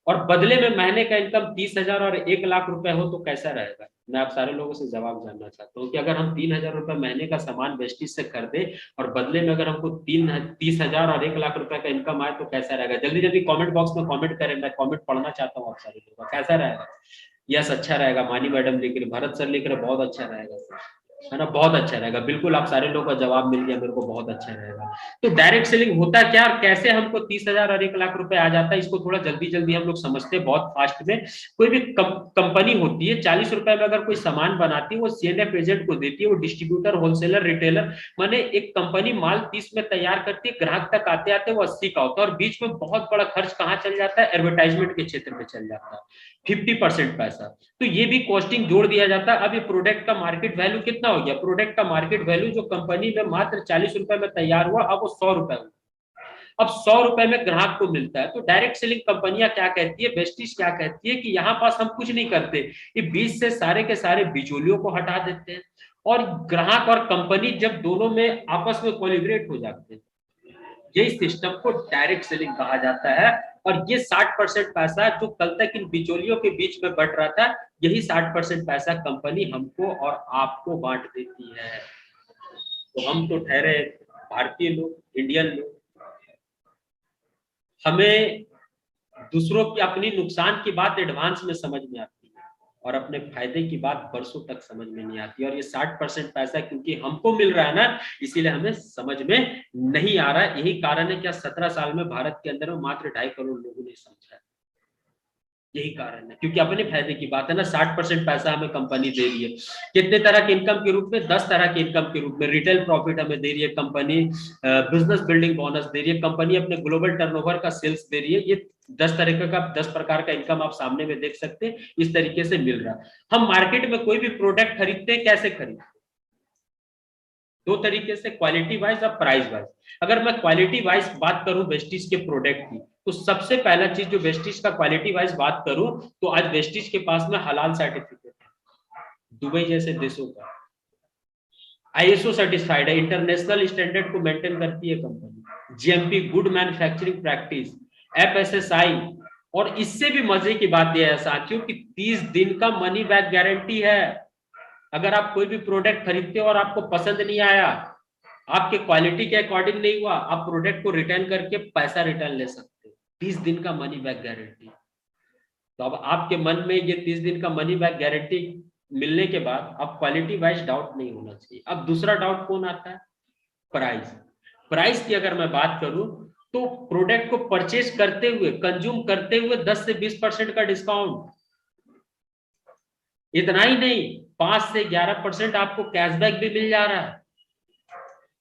और बदले में महीने का इनकम 30,000 और 1 लाख रुपए हो तो कैसा रहेगा? मैं आप सारे लोगों से जवाब जानना चाहता हूँ कि अगर हम 3,000 रुपए महीने का सामान वेस्टिज से खरीदे और बदले में अगर हमको 30,000 और 1 लाख रुपए का इनकम आए तो कैसा रहेगा? जल्दी जल्दी कमेंट बॉक्स में कमेंट करें, मैं कमेंट पढ़ना चाहता हूँ आप सारे लोगों का। कैसा रहेगा? यस अच्छा रहेगा, मानी मैडम लिख रहे, भरत सर लिख रहे बहुत अच्छा रहेगा सर, है ना, बहुत अच्छा रहेगा। बिल्कुल आप सारे लोगों का जवाब मिल गया मेरे को, बहुत अच्छा रहेगा। तो डायरेक्ट सेलिंग होता क्या और कैसे हमको 30,000 और 1 लाख रुपए आ जाता है, इसको थोड़ा जल्दी जल्दी हम लोग समझते हैं बहुत फास्ट में। कोई भी कंपनी होती है, 40 रुपए में अगर कोई सामान बनाती है वो सीएनएफ एजेंट को देती है, वो डिस्ट्रीब्यूटर, होलसेलर, रिटेलर, माने एक कंपनी माल 30 में तैयार करती है, ग्राहक तक आते आते वो 80 का होता है, और बीच में बहुत बड़ा खर्च कहाँ चल जाता है? एडवर्टाइजमेंट के क्षेत्र में चल जाता है, 50% पैसा। तो ये भी कॉस्टिंग जोड़ दिया जाता है। अब ये प्रोडक्ट का मार्केट वैल्यू कितना हो गया? प्रोडक्ट का मार्केट वैल्यू जो कंपनी में मात्र 40 रुपए में तैयार हुआ, अब वो 100 रुपए हुआ। अब 100 रुपए में ग्राहक को मिलता है। तो डायरेक्ट सेलिंग कंपनियां क्या कहती है, वेस्टिज क्या कहती है कि यहाँ पास हम कुछ नहीं करते, ये बीच से सारे के सारे बिचौलियों को हटा देते हैं, और ग्राहक और कंपनी जब दोनों में आपस में कोलिब्रेट हो जाते हैं, यही सिस्टम को डायरेक्ट सेलिंग कहा जाता है। और ये 60% पैसा जो कल तक इन बिचौलियों के बीच में बट रहा था, यही 60% पैसा कंपनी हमको और आपको बांट देती है। तो हम तो ठहरे भारतीय लोग, इंडियन लोग, हमें दूसरों की अपनी नुकसान की बात एडवांस में समझ में आती है और अपने फायदे की बात बरसों तक समझ में नहीं आती। और ये 60% पैसा क्योंकि हमको मिल रहा है ना, इसीलिए हमें समझ में नहीं आ रहा है। यही कारण है क्या 17 साल में भारत के अंदर में मात्र 2.5 करोड़ लोगों ने समझा है। यही कारण है, क्योंकि अपने फायदे की बात है ना। 60% पैसा हमें कंपनी दे रही है, कितने तरह के इनकम के रूप में? 10 तरह के इनकम के रूप में। रिटेल प्रॉफिट हमें दे रही है कंपनी, बिजनेस बिल्डिंग बोनस दे रही है कंपनी, अपने ग्लोबल टर्नओवर का सेल्स दे रही है। ये 10 तरीके का 10 प्रकार का इनकम आप सामने में देख सकते हैं, इस तरीके से मिल रहा है। हम मार्केट में कोई भी प्रोडक्ट खरीदते हैं, कैसे खरीदते हैं? दो तरीके से, क्वालिटी वाइज और प्राइस वाइज। अगर मैं क्वालिटी वाइज बात करूं वेस्टिज के प्रोडक्ट की, तो सबसे पहला चीज जो वेस्टिज का क्वालिटी वाइज बात करूं, तो आज वेस्टिज के पास में हलाल सर्टिफिकेट है, दुबई जैसे देशों का आईएसओ सर्टिफाइड है, इंटरनेशनल स्टैंडर्ड को मेंटेन करती है company, GMP good manufacturing practice, FSSI. और इससे भी मजे की बात यह है साथियों कि 30 दिन का मनी बैक गारंटी है। अगर आप कोई भी प्रोडक्ट खरीदते हो और आपको पसंद नहीं आया, आपके क्वालिटी के अकॉर्डिंग नहीं हुआ, आप प्रोडक्ट को रिटर्न करके पैसा रिटर्न ले सकते हो। 30 दिन का मनी बैक गारंटी। तो अब आपके मन में ये 30 दिन का मनी बैक गारंटी मिलने के बाद अब क्वालिटी वाइज डाउट नहीं होना चाहिए। अब दूसरा डाउट कौन आता है? प्राइस। प्राइस की अगर मैं बात करूं, तो प्रोडक्ट को परचेज करते हुए, कंज्यूम करते हुए 10 से 20% का डिस्काउंट। इतना ही नहीं, 5 से 11% आपको कैशबैक भी मिल जा रहा है।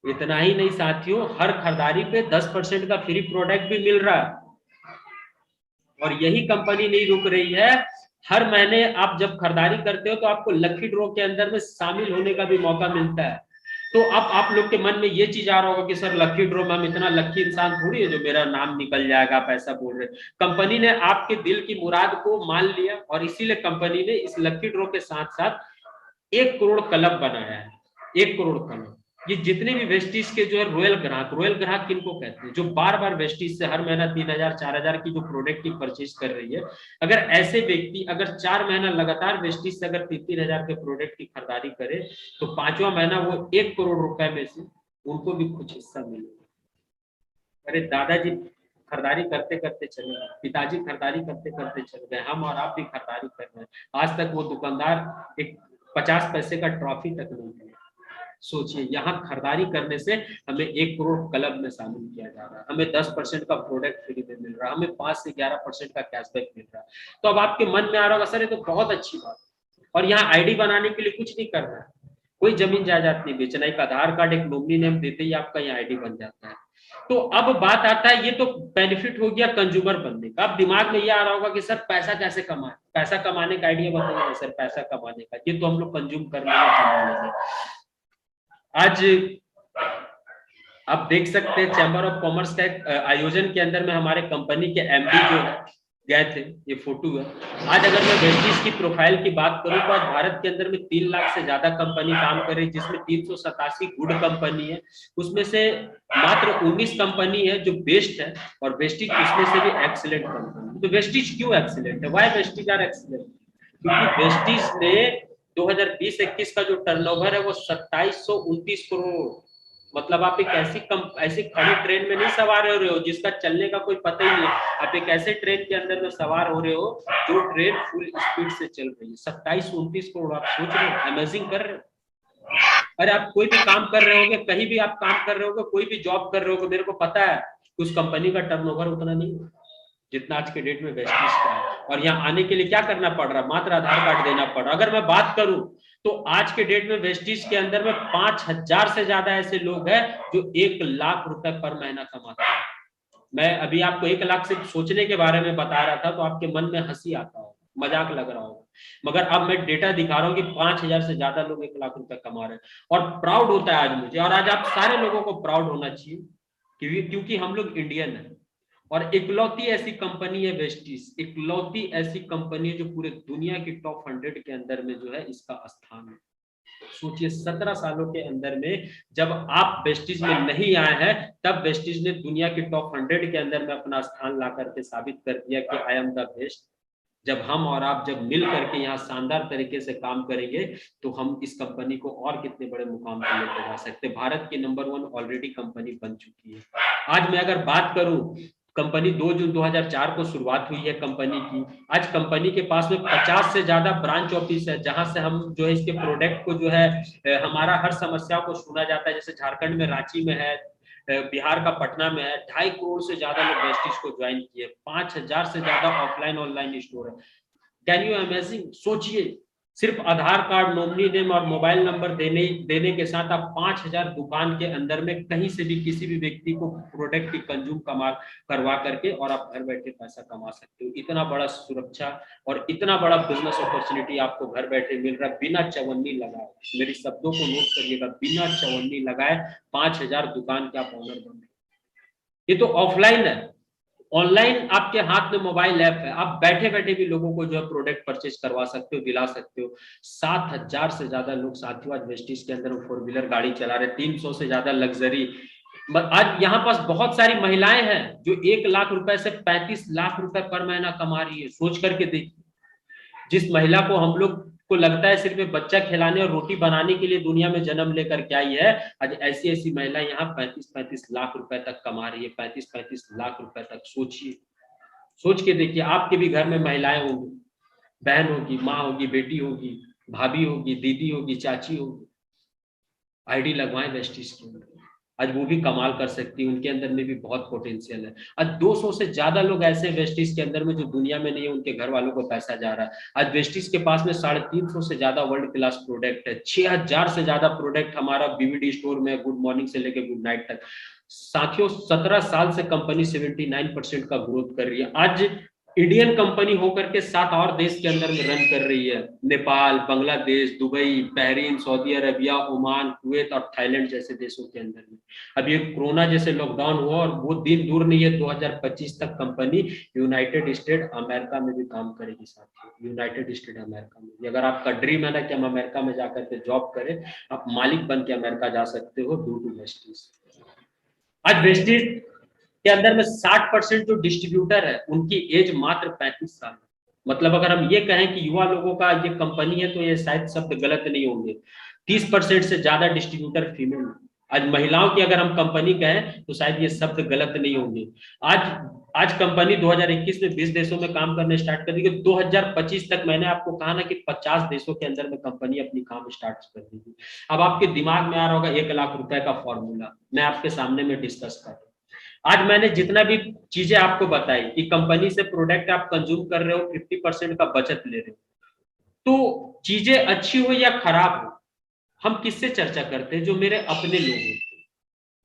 इतना ही नहीं साथियों, हर खरीदारी पे 10% का फ्री प्रोडक्ट भी मिल रहा है। और यही कंपनी नहीं रुक रही है, हर महीने आप जब खरीदारी करते हो तो आपको लकी ड्रॉ के अंदर में शामिल होने का भी मौका मिलता है। तो अब आप लोग के मन में ये चीज आ रहा होगा कि सर लकी ड्रॉ में हम इतना लकी इंसान थोड़ी है जो मेरा नाम निकल जाएगा, आप ऐसा बोल रहे। कंपनी ने आपके दिल की मुराद को मान लिया और इसीलिए कंपनी ने इस लकी ड्रॉ के साथ साथ 1 करोड़ क्लब बनाया है। 1 करोड़ क्लब। ये जितने भी वेस्टिज के जो है रोयल ग्राहक किनको कहते हैं? जो बार बार वेस्टिज से हर महीना 3,000 4,000 की जो प्रोडक्ट की परचेज कर रही है। अगर ऐसे व्यक्ति अगर 4 महीना लगातार वेस्टिज से अगर 3,000 के प्रोडक्ट की खरीदारी करे, तो 5वां महीना वो 1 करोड़ रुपए में से उनको भी कुछ हिस्सा मिलेगा। अरे दादाजी खरीदारी करते करते चले गए, पिताजी खरीदारी करते करते चले गए, हम और आप भी खरीदारी कर रहे हैं। आज तक वो दुकानदार एक 50 पैसे का ट्रॉफी तक नहीं दिया। सोचिए, यहाँ खरीदारी करने से हमें 1 करोड़ क्लब में शामिल किया जा रहा है, हमें 10% का प्रोडक्ट फ्री में मिल रहा है, हमें 5 से 11% का कैशबैक मिल रहा है। तो अब आपके मन में आ रहा होगा सर ये तो बहुत अच्छी बात है, और यहाँ आईडी बनाने के लिए कुछ नहीं करना है, कोई जमीन जायदाद नहीं बेचना, एक आधार कार्ड एक नॉमिनी नेम देते ही आपका यहाँ आईडी बन जाता है। तो अब बात आता है, ये तो बेनिफिट हो गया कंज्यूमर बनने का। अब दिमाग में ये आ रहा होगा कि सर पैसा कैसे कमाए, पैसा कमाने का आइडिया बताइए सर। पैसा कमाने का ये तो हम लोग कंज्यूम कर लेंगे। आज आप देख सकते हैं चैम्बर ऑफ कॉमर्स का एक आयोजन के अंदर में हमारे कंपनी के एमडी जो है गए थे, ये फोटो है। आज अगर मैं वेस्टीज की प्रोफाइल की बात करूं तो आज भारत के अंदर में 3 लाख से ज्यादा कंपनी काम कर रही है, जिसमें 387 गुड कंपनी है, उसमें से मात्र 19 कंपनी है जो बेस्ट है, और वेस्टीज उसमें से भी एक्सीलेंट कंपनी। तो वेस्टीज क्यों एक्सीलेंट है, वाई वेस्टीज आर एक्सीलेंट? क्योंकि वेस्टीज ने 2020-21 का जो टर्नओवर है वो 2729 करोड़, मतलब आप एक ऐसी खड़ी ट्रेन में नहीं सवार हो रहे हो जिसका चलने का कोई पता ही नहीं है, आप एक ऐसे ट्रेन के अंदर में सवार हो रहे हो जो ट्रेन फुल स्पीड से चल रही है। 2729 करोड़, आप सोच रहे हो, अमेजिंग कर रहे हो। अरे आप कोई भी काम कर रहे होगे, कहीं भी आप काम कर रहे होगे, कोई भी जॉब कर रहे होगे, मेरे को पता है उस कंपनी का टर्नओवर उतना नहीं है जितना आज के डेट में वेस्टीज का है। और यहाँ आने के लिए क्या करना पड़ रहा है, मात्र आधार कार्ड देना पड़ रहा है। अगर मैं बात करूं तो आज के डेट में वेस्टीज के अंदर में 5000 से ज्यादा ऐसे लोग हैं जो 1 लाख रुपए पर महीना कमाते हैं। मैं अभी आपको 1 लाख से सोचने के बारे में बता रहा था तो आपके मन में हंसी आता हो, मजाक लग रहा होगा, मगर अब मैं डेटा दिखा रहा हूँ कि 5000 से ज्यादा लोग 1 लाख रुपए कमा रहे हैं। और प्राउड होता है आज मुझे, और आज आप सारे लोगों को प्राउड होना चाहिए, क्योंकि हम लोग इंडियन है। और इकलौती ऐसी कंपनी है वेस्टीज, इकलौती ऐसी कंपनी है जो पूरे दुनिया की टॉप 100 के अंदर में जो है इसका स्थान है। सोचिए 17 सालों के अंदर में जब आप वेस्टीज में नहीं आए हैं, तब वेस्टीज ने दुनिया की टॉप 100 के अंदर में अपना स्थान ला करके साबित कर दिया कि आई एम द बेस्ट। जब हम और आप जब मिल करके यहाँ शानदार तरीके से काम करेंगे तो हम इस कंपनी को और कितने बड़े मुकाम पर लेकर जा सकते हैं। भारत की नंबर 1 ऑलरेडी कंपनी बन चुकी है। आज मैं अगर बात करूं, कंपनी 2 जून 2004 को शुरुआत हुई है कंपनी की। आज कंपनी के पास में 50 से ज्यादा ब्रांच ऑफिस है, जहां से हम जो है इसके प्रोडक्ट को जो है हमारा हर समस्या को सुना जाता है। जैसे झारखंड में रांची में है, बिहार का पटना में है। 2.5 करोड़ से ज्यादा लोग वेस्टीज को ज्वाइन किए, 5000 से ज्यादा ऑफलाइन ऑनलाइन स्टोर है। Can you imagine? सोचिए, सिर्फ आधार कार्ड, नॉमिनी नेम और मोबाइल नंबर देने के साथ आप 5000 दुकान के अंदर में कहीं से भी किसी भी व्यक्ति को प्रोडक्ट की कंज्यूम करवा करके और आप घर बैठे पैसा कमा सकते हो। इतना बड़ा सुरक्षा और इतना बड़ा बिजनेस अपॉर्चुनिटी आपको घर बैठे मिल रहा है बिना चवन्नी लगाए। मेरी शब्दों को नोट करिएगा, बिना चवन्नी लगाए 5000 दुकान के आप ऑनर बन रहे। ये तो ऑफलाइन है। ऑनलाइन आपके हाथ में मोबाइल ऐप है, आप बैठे बैठे भी लोगों को जो है प्रोडक्ट परचेज करवा सकते हो, दिला सकते हो। 7000 से ज्यादा लोग साथियों आज वेस्टीज के अंदर 4 व्हीलर गाड़ी चला रहे, 300 से ज्यादा लग्जरी। आज यहाँ पास बहुत सारी महिलाएं हैं जो 1 लाख रुपए से 35 लाख रुपए पर महीना कमा रही है। सोच करके देखिए, जिस महिला को हम लोग को लगता है सिर्फ बच्चा खिलाने और रोटी बनाने के लिए दुनिया में जन्म लेकर के आई है, आज ऐसी ऐसी महिला यहाँ 35-35 लाख रुपए तक कमा रही है, 35-35 लाख रुपए तक। सोचिए, सोच के देखिए, आपके भी घर में महिलाएं होंगी, बहन होगी, माँ होगी, बेटी होगी, भाभी होगी, दीदी होगी, चाची होगी। आईडी लगवाएं वेस्टीज के अंदर, आज वो भी कमाल कर सकती है, उनके अंदर में भी बहुत पोटेंशियल है। आज 200 से ज्यादा लोग ऐसे वेस्टीज के अंदर में जो दुनिया में नहीं है, उनके घर वालों को पैसा जा रहा है। आज वेस्टीज के पास में 350 से ज्यादा वर्ल्ड क्लास प्रोडक्ट है, 6000 से ज्यादा प्रोडक्ट हमारा बीवीडी स्टोर में, गुड मॉर्निंग से लेकर गुड नाइट तक। साथियों 17 साल से कंपनी 79% का ग्रोथ कर रही है। आज इंडियन कंपनी होकर के 7 और देश के अंदर में रन कर रही है, Nepal, Bangladesh, Dubai, Bahrain, Saudi Arabia, Oman, Kuwait और थाईलैंड जैसे देशों के अंदर में। अब ये कोरोना जैसे लॉकडाउन हुआ और वो दिन दूर नहीं है, 2025 तक कंपनी यूनाइटेड स्टेट अमेरिका में भी काम करेगी। साथियों यूनाइटेड स्टेट अमेरिका में, अगर आपका ड्रीम है ना कि हम अमेरिका में जाकर के जॉब करें, आप मालिक बन के अमेरिका जा सकते हो ड्यू टू वेस्टीज। आज वेस्टीज के अंदर में 60% जो डिस्ट्रीब्यूटर है उनकी एज मात्र 35 साल। मतलब अगर हम ये कहें कि युवा लोगों का ये कंपनी है तो ये शायद शब्द गलत नहीं होंगे। 30% से ज्यादा डिस्ट्रीब्यूटर फीमेल। आज महिलाओं की अगर हम कंपनी कहें तो शायद ये शब्द गलत नहीं होंगे। आज कंपनी 2021 में 20 देशों में काम करने स्टार्ट कर देगी। 2025 तक मैंने आपको कहा ना कि 50 देशों के अंदर में कंपनी अपनी काम स्टार्ट कर देगी। अब आपके दिमाग में आ रहा होगा 1 लाख रुपए का फॉर्मूला, मैं आपके सामने में डिस्कस कर। आज मैंने जितना भी चीजें आपको बताई कि कंपनी से प्रोडक्ट आप कंज्यूम कर रहे हो, 50% का बचत ले रहे हो, तो चीजें अच्छी हो या खराब हो, हम किससे चर्चा करते हैं? जो मेरे अपने लोग होते हैं।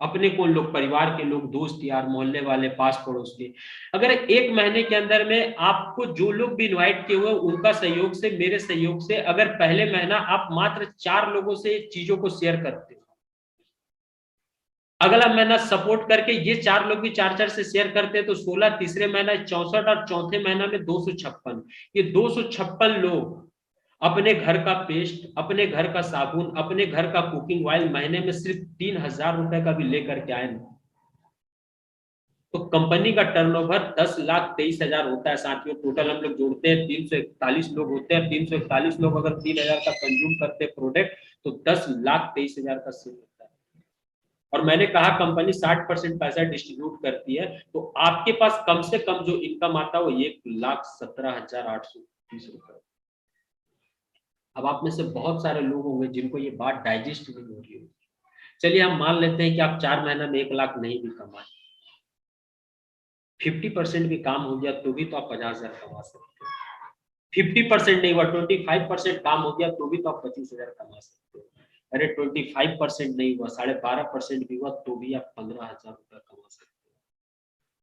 अपने कौन लोग? परिवार के लोग, दोस्त यार, मोहल्ले वाले, पास पड़ोस के। अगर 1 महीने के अंदर में आपको जो लोग भी इन्वाइट किए हुए उनका सहयोग से, मेरे सहयोग से, अगर पहले महीना आप मात्र 4 लोगों से चीजों को शेयर करते हो, अगला महीना सपोर्ट करके ये 4 लोग भी 4-4 से शेयर करते हैं तो 16, तीसरे महीना 64 और चौथे महीना में 256। ये 256 लोग अपने घर का पेस्ट, अपने घर का साबुन, अपने घर का कुकिंग ऑयल महीने में सिर्फ 3,000 रुपए का भी लेकर के आए ना, तो कंपनी का टर्नओवर 10,23,000 होता है साथियों। टोटल हम लोग जोड़ते हैं 341 लोग होते हैं। 341 लोग अगर 3,000 का कंज्यूम करते हैं प्रोडक्ट तो 10,23,000 का सेल होता है। और मैंने कहा कंपनी 60% पैसा डिस्ट्रीब्यूट करती है, तो आपके पास कम से कम जो इनकम आता है वो 1,17,830 रुपए। अब आप में से बहुत सारे लोग होंगे जिनको ये बात डाइजेस्ट नहीं हो रही होगी। चलिए हम मान लेते हैं कि आप 4 महीना में 1 लाख नहीं भी कमाए, 50% भी काम हो गया तो भी तो आप 50,000 कमा सकते हो। 50% नहीं हुआ, 25% काम हो गया तो भी तो आप 25,000 कमा सकते हो। अरे 25% नहीं हुआ, 12.5% भी हुआ तो भी आप 15,000 रुपया कमा सकते हो।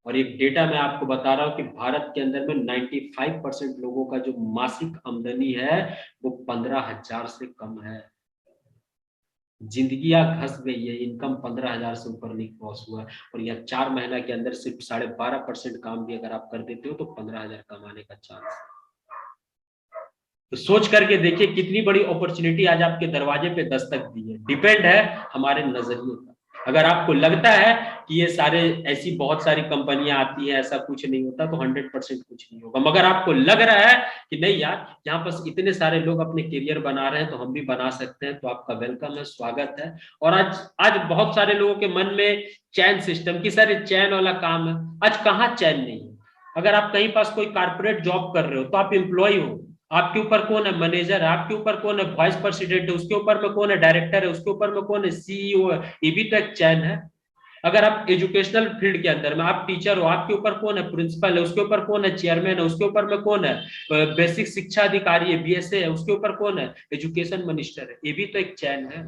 और एक डेटा मैं आपको बता रहा हूँ कि भारत के अंदर में 95% लोगों का जो मासिक आमदनी है वो 15,000 से कम है। जिंदगी घस गई है, इनकम 15,000 से ऊपर नहीं क्रॉस हुआ। और यह 4 महीना के अंदर सिर्फ 12.5% काम भी अगर आप कर देते हो तो 15,000 कमाने का चांस। तो सोच करके देखिए कितनी बड़ी अपॉर्चुनिटी आज आपके दरवाजे पे दस्तक दी है। डिपेंड है हमारे नजरिए का। अगर आपको लगता है कि ये सारे ऐसी बहुत सारी कंपनियां आती हैं, ऐसा कुछ नहीं होता, तो 100% कुछ नहीं होगा। मगर आपको लग रहा है कि नहीं यार, यहाँ पर इतने सारे लोग अपने करियर बना रहे हैं तो हम भी बना सकते हैं, तो आपका वेलकम है, स्वागत है। और आज आज बहुत सारे लोगों के मन में चैन सिस्टम की, सर चैन वाला काम है। आज कहाँ चैन नहीं है। अगर आप कहीं पास कोई कारपोरेट जॉब कर रहे हो तो आप एम्प्लॉय हो, आपके ऊपर कौन है, मैनेजर है, आपके ऊपर कौन है, वाइस प्रेसिडेंट है, उसके ऊपर में कौन है, डायरेक्टर है, उसके ऊपर में कौन है, सीईओ है। ये भी तो एक चैन है। अगर आप एजुकेशनल फील्ड के अंदर में आप टीचर हो, आपके ऊपर कौन है, प्रिंसिपल है, उसके ऊपर कौन है, चेयरमैन है, उसके ऊपर में कौन है, बेसिक शिक्षा अधिकारी है, बीएसए है, उसके ऊपर कौन है, एजुकेशन मिनिस्टर है। ये भी तो एक चैन है।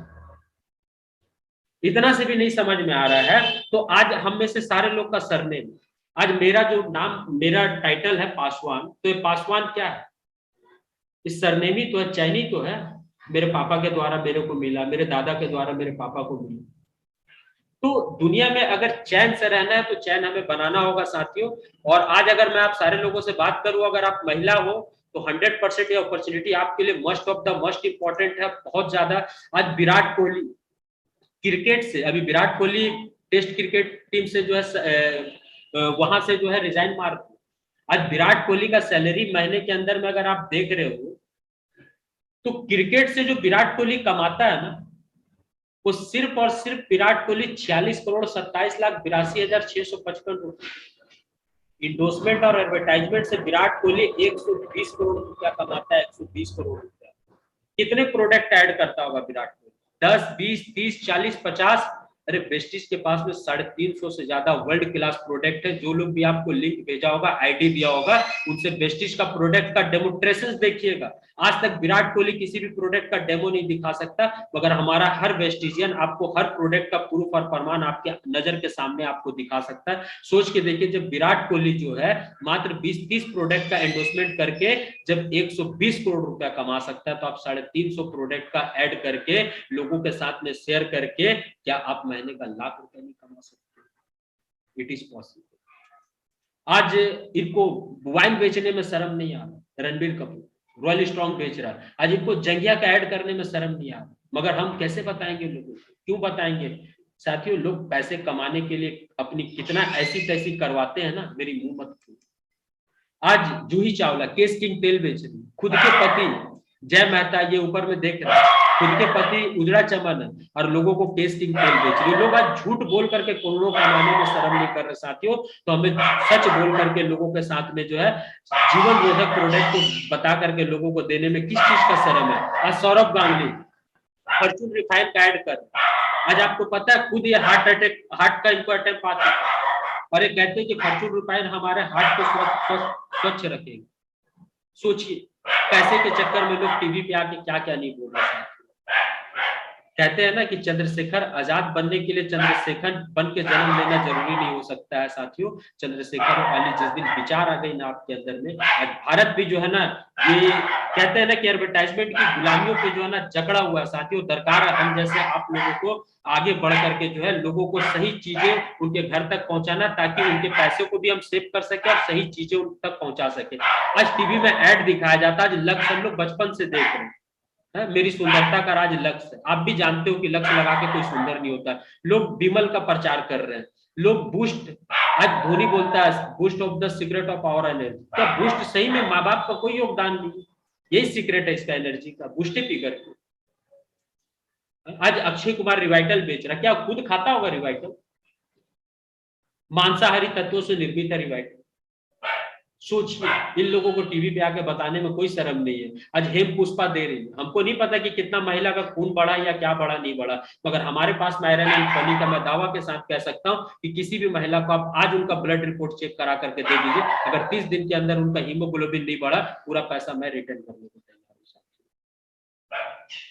इतना से भी नहीं समझ में आ रहा है तो आज हम में से सारे लोग का सरनेम, आज मेरा जो नाम, मेरा टाइटल है पासवान, तो ये पासवान क्या है, इस सरनेम ही तो है, चैन ही तो है। मेरे पापा के द्वारा मेरे को मिला, मेरे दादा के द्वारा मेरे पापा को मिला। तो दुनिया में अगर चैन से रहना है तो चैन हमें बनाना होगा साथियों। और आज अगर मैं आप सारे लोगों से बात करूं, अगर आप महिला हो तो 100% ये अपॉर्चुनिटी आपके लिए must of the must important है, बहुत ज्यादा। आज विराट कोहली क्रिकेट से, अभी Virat Kohli test cricket team से जो है वहां से जो है रिजाइन मार दिया। आज विराट कोहली का सैलरी महीने के अंदर में अगर आप देख रहे हो तो क्रिकेट से जो विराट कोहली कमाता है ना, वो सिर्फ और सिर्फ विराट कोहली 46,27,82,655 इंडोर्समेंट और एडवर्टाइजमेंट से विराट कोहली 120 करोड़ रुपया कमाता है। 120 करोड़ रुपया। कितने प्रोडक्ट ऐड करता होगा विराट कोहली? 10, 20, 30, 40, 50। अरे वेस्टिज के पास में 350 से ज्यादा वर्ल्ड क्लास प्रोडक्ट है। जो लोग भी आपको लिंक भेजा होगा, आईडी दिया होगा, उनसे वेस्टिज का प्रोडक्ट का डेमोन्स्ट्रेशन देखिएगा। आज तक विराट कोहली किसी भी प्रोडक्ट का डेमो नहीं दिखा सकता, मगर हमारा हर वेस्टिजियन आपको हर प्रोडक्ट का प्रूफ और प्रमाण आपके नजर के सामने आपको दिखा सकता है। सोच के देखिए, जब विराट कोहली जो है मात्र 20-30 प्रोडक्ट का एंडोर्समेंट करके जब 120 करोड़ रुपया कमा सकता है, तो आप 350 प्रोडक्ट का ऐड करके लोगों के साथ में शेयर करके क्या आप महीने का लाख रुपया नहीं कमा सकते? It is possible. आज इनको वाइन बेचने में शर्म नहीं आ रहा, रणबीर कपूर रॉयल स्ट्रॉन्ग बेच रहा है, आज इनको जंगिया का ऐड करने में शर्म नहीं आ रहा। मगर हम कैसे बताएंगे लोगों को, क्यों बताएंगे साथियों? लोग पैसे कमाने के लिए अपनी कितना ऐसी तैसी करवाते हैं ना, मेरी मुंह मत छू। आज जूही चावला केस किंग तेल बेच रही, खुद के पति जय मेहता ये ऊपर में देख रहा है, खुद के पति उजड़ा चमन है और लोगों को केस किंग तेल बेच रही है। लोग आज झूठ बोल करके करोड़ों कमाने में शर्म नहीं कर रहे साथियों। तो हमें सच बोल करके लोगों के साथ में जो है जीवन रोधक प्रोडक्ट को बता करके लोगों को देने में किस चीज का शर्म है? आज सौरभ गांगुली फॉर्चून रिफाइन का ऐड कर, आज आपको पता है खुद ये हार्ट का इनको अटैक आता है और ये कहते हैं कि फॉर्चून रिफाइन हमारे हार्ट को स्वच्छ रखेगा। सोचिए पैसे के चक्कर में लोग टीवी पे आके क्या क्या नहीं बोल रहे हैं। कहते हैं ना कि चंद्रशेखर आजाद बनने के लिए चंद्रशेखर बन के जन्म लेना जरूरी नहीं हो सकता है साथियों। चंद्रशेखर वाली जिस दिन विचार आ गई ना आपके अंदर में, आज भारत भी जो है ना, ये कहते हैं ना कि एडवर्टाइजमेंट की गुलामियों पे जो है ना जकड़ा हुआ है साथियों। दरकार है हम जैसे आप लोगों को आगे बढ़ करके जो है लोगों को सही चीजें उनके घर तक पहुंचाना, ताकि उनके पैसे को भी हम सेव कर सके और सही चीजें उन तक पहुंचा सके। आज टीवी में ऐड दिखाया जाता है, आज लक्ष्य हम लोग बचपन से देख रहे हैं, मेरी सुंदरता का राज लक्ष्य। आप भी जानते हो कि लक्ष्य लगा के कोई सुंदर नहीं होता। लोग विमल का प्रचार कर रहे हैं, लोग बूस्ट, आज धोनी बोलता है boost of the secret of our energy. क्या बूस्ट सही में माँ बाप का कोई योगदान नहीं, यही सीक्रेट है इसका एनर्जी का, बूस्टे पी करके। आज अक्षय कुमार रिवाइटल बेच रहा, क्या खुद खाता होगा रिवाइटल? मांसाहारी तत्वों से निर्मित है रिवाइटल। सोचिए, इन लोगों को टीवी पे आके बताने में कोई शर्म नहीं है। आज हेम पुष्पा दे रही है, हमको नहीं पता कि कितना महिला का खून बढ़ा या क्या बढ़ा नहीं बढ़ा, मगर हमारे पास में आयरन एंड फॉलिक का मैं दावा के साथ कह सकता हूँ कि किसी भी महिला को आप आज उनका ब्लड रिपोर्ट चेक करा करके दे दीजिए, अगर 30 दिन के अंदर उनका हीमोग्लोबिन नहीं बढ़ा, पूरा पैसा मैं रिटर्न करने को तैयार हूँ।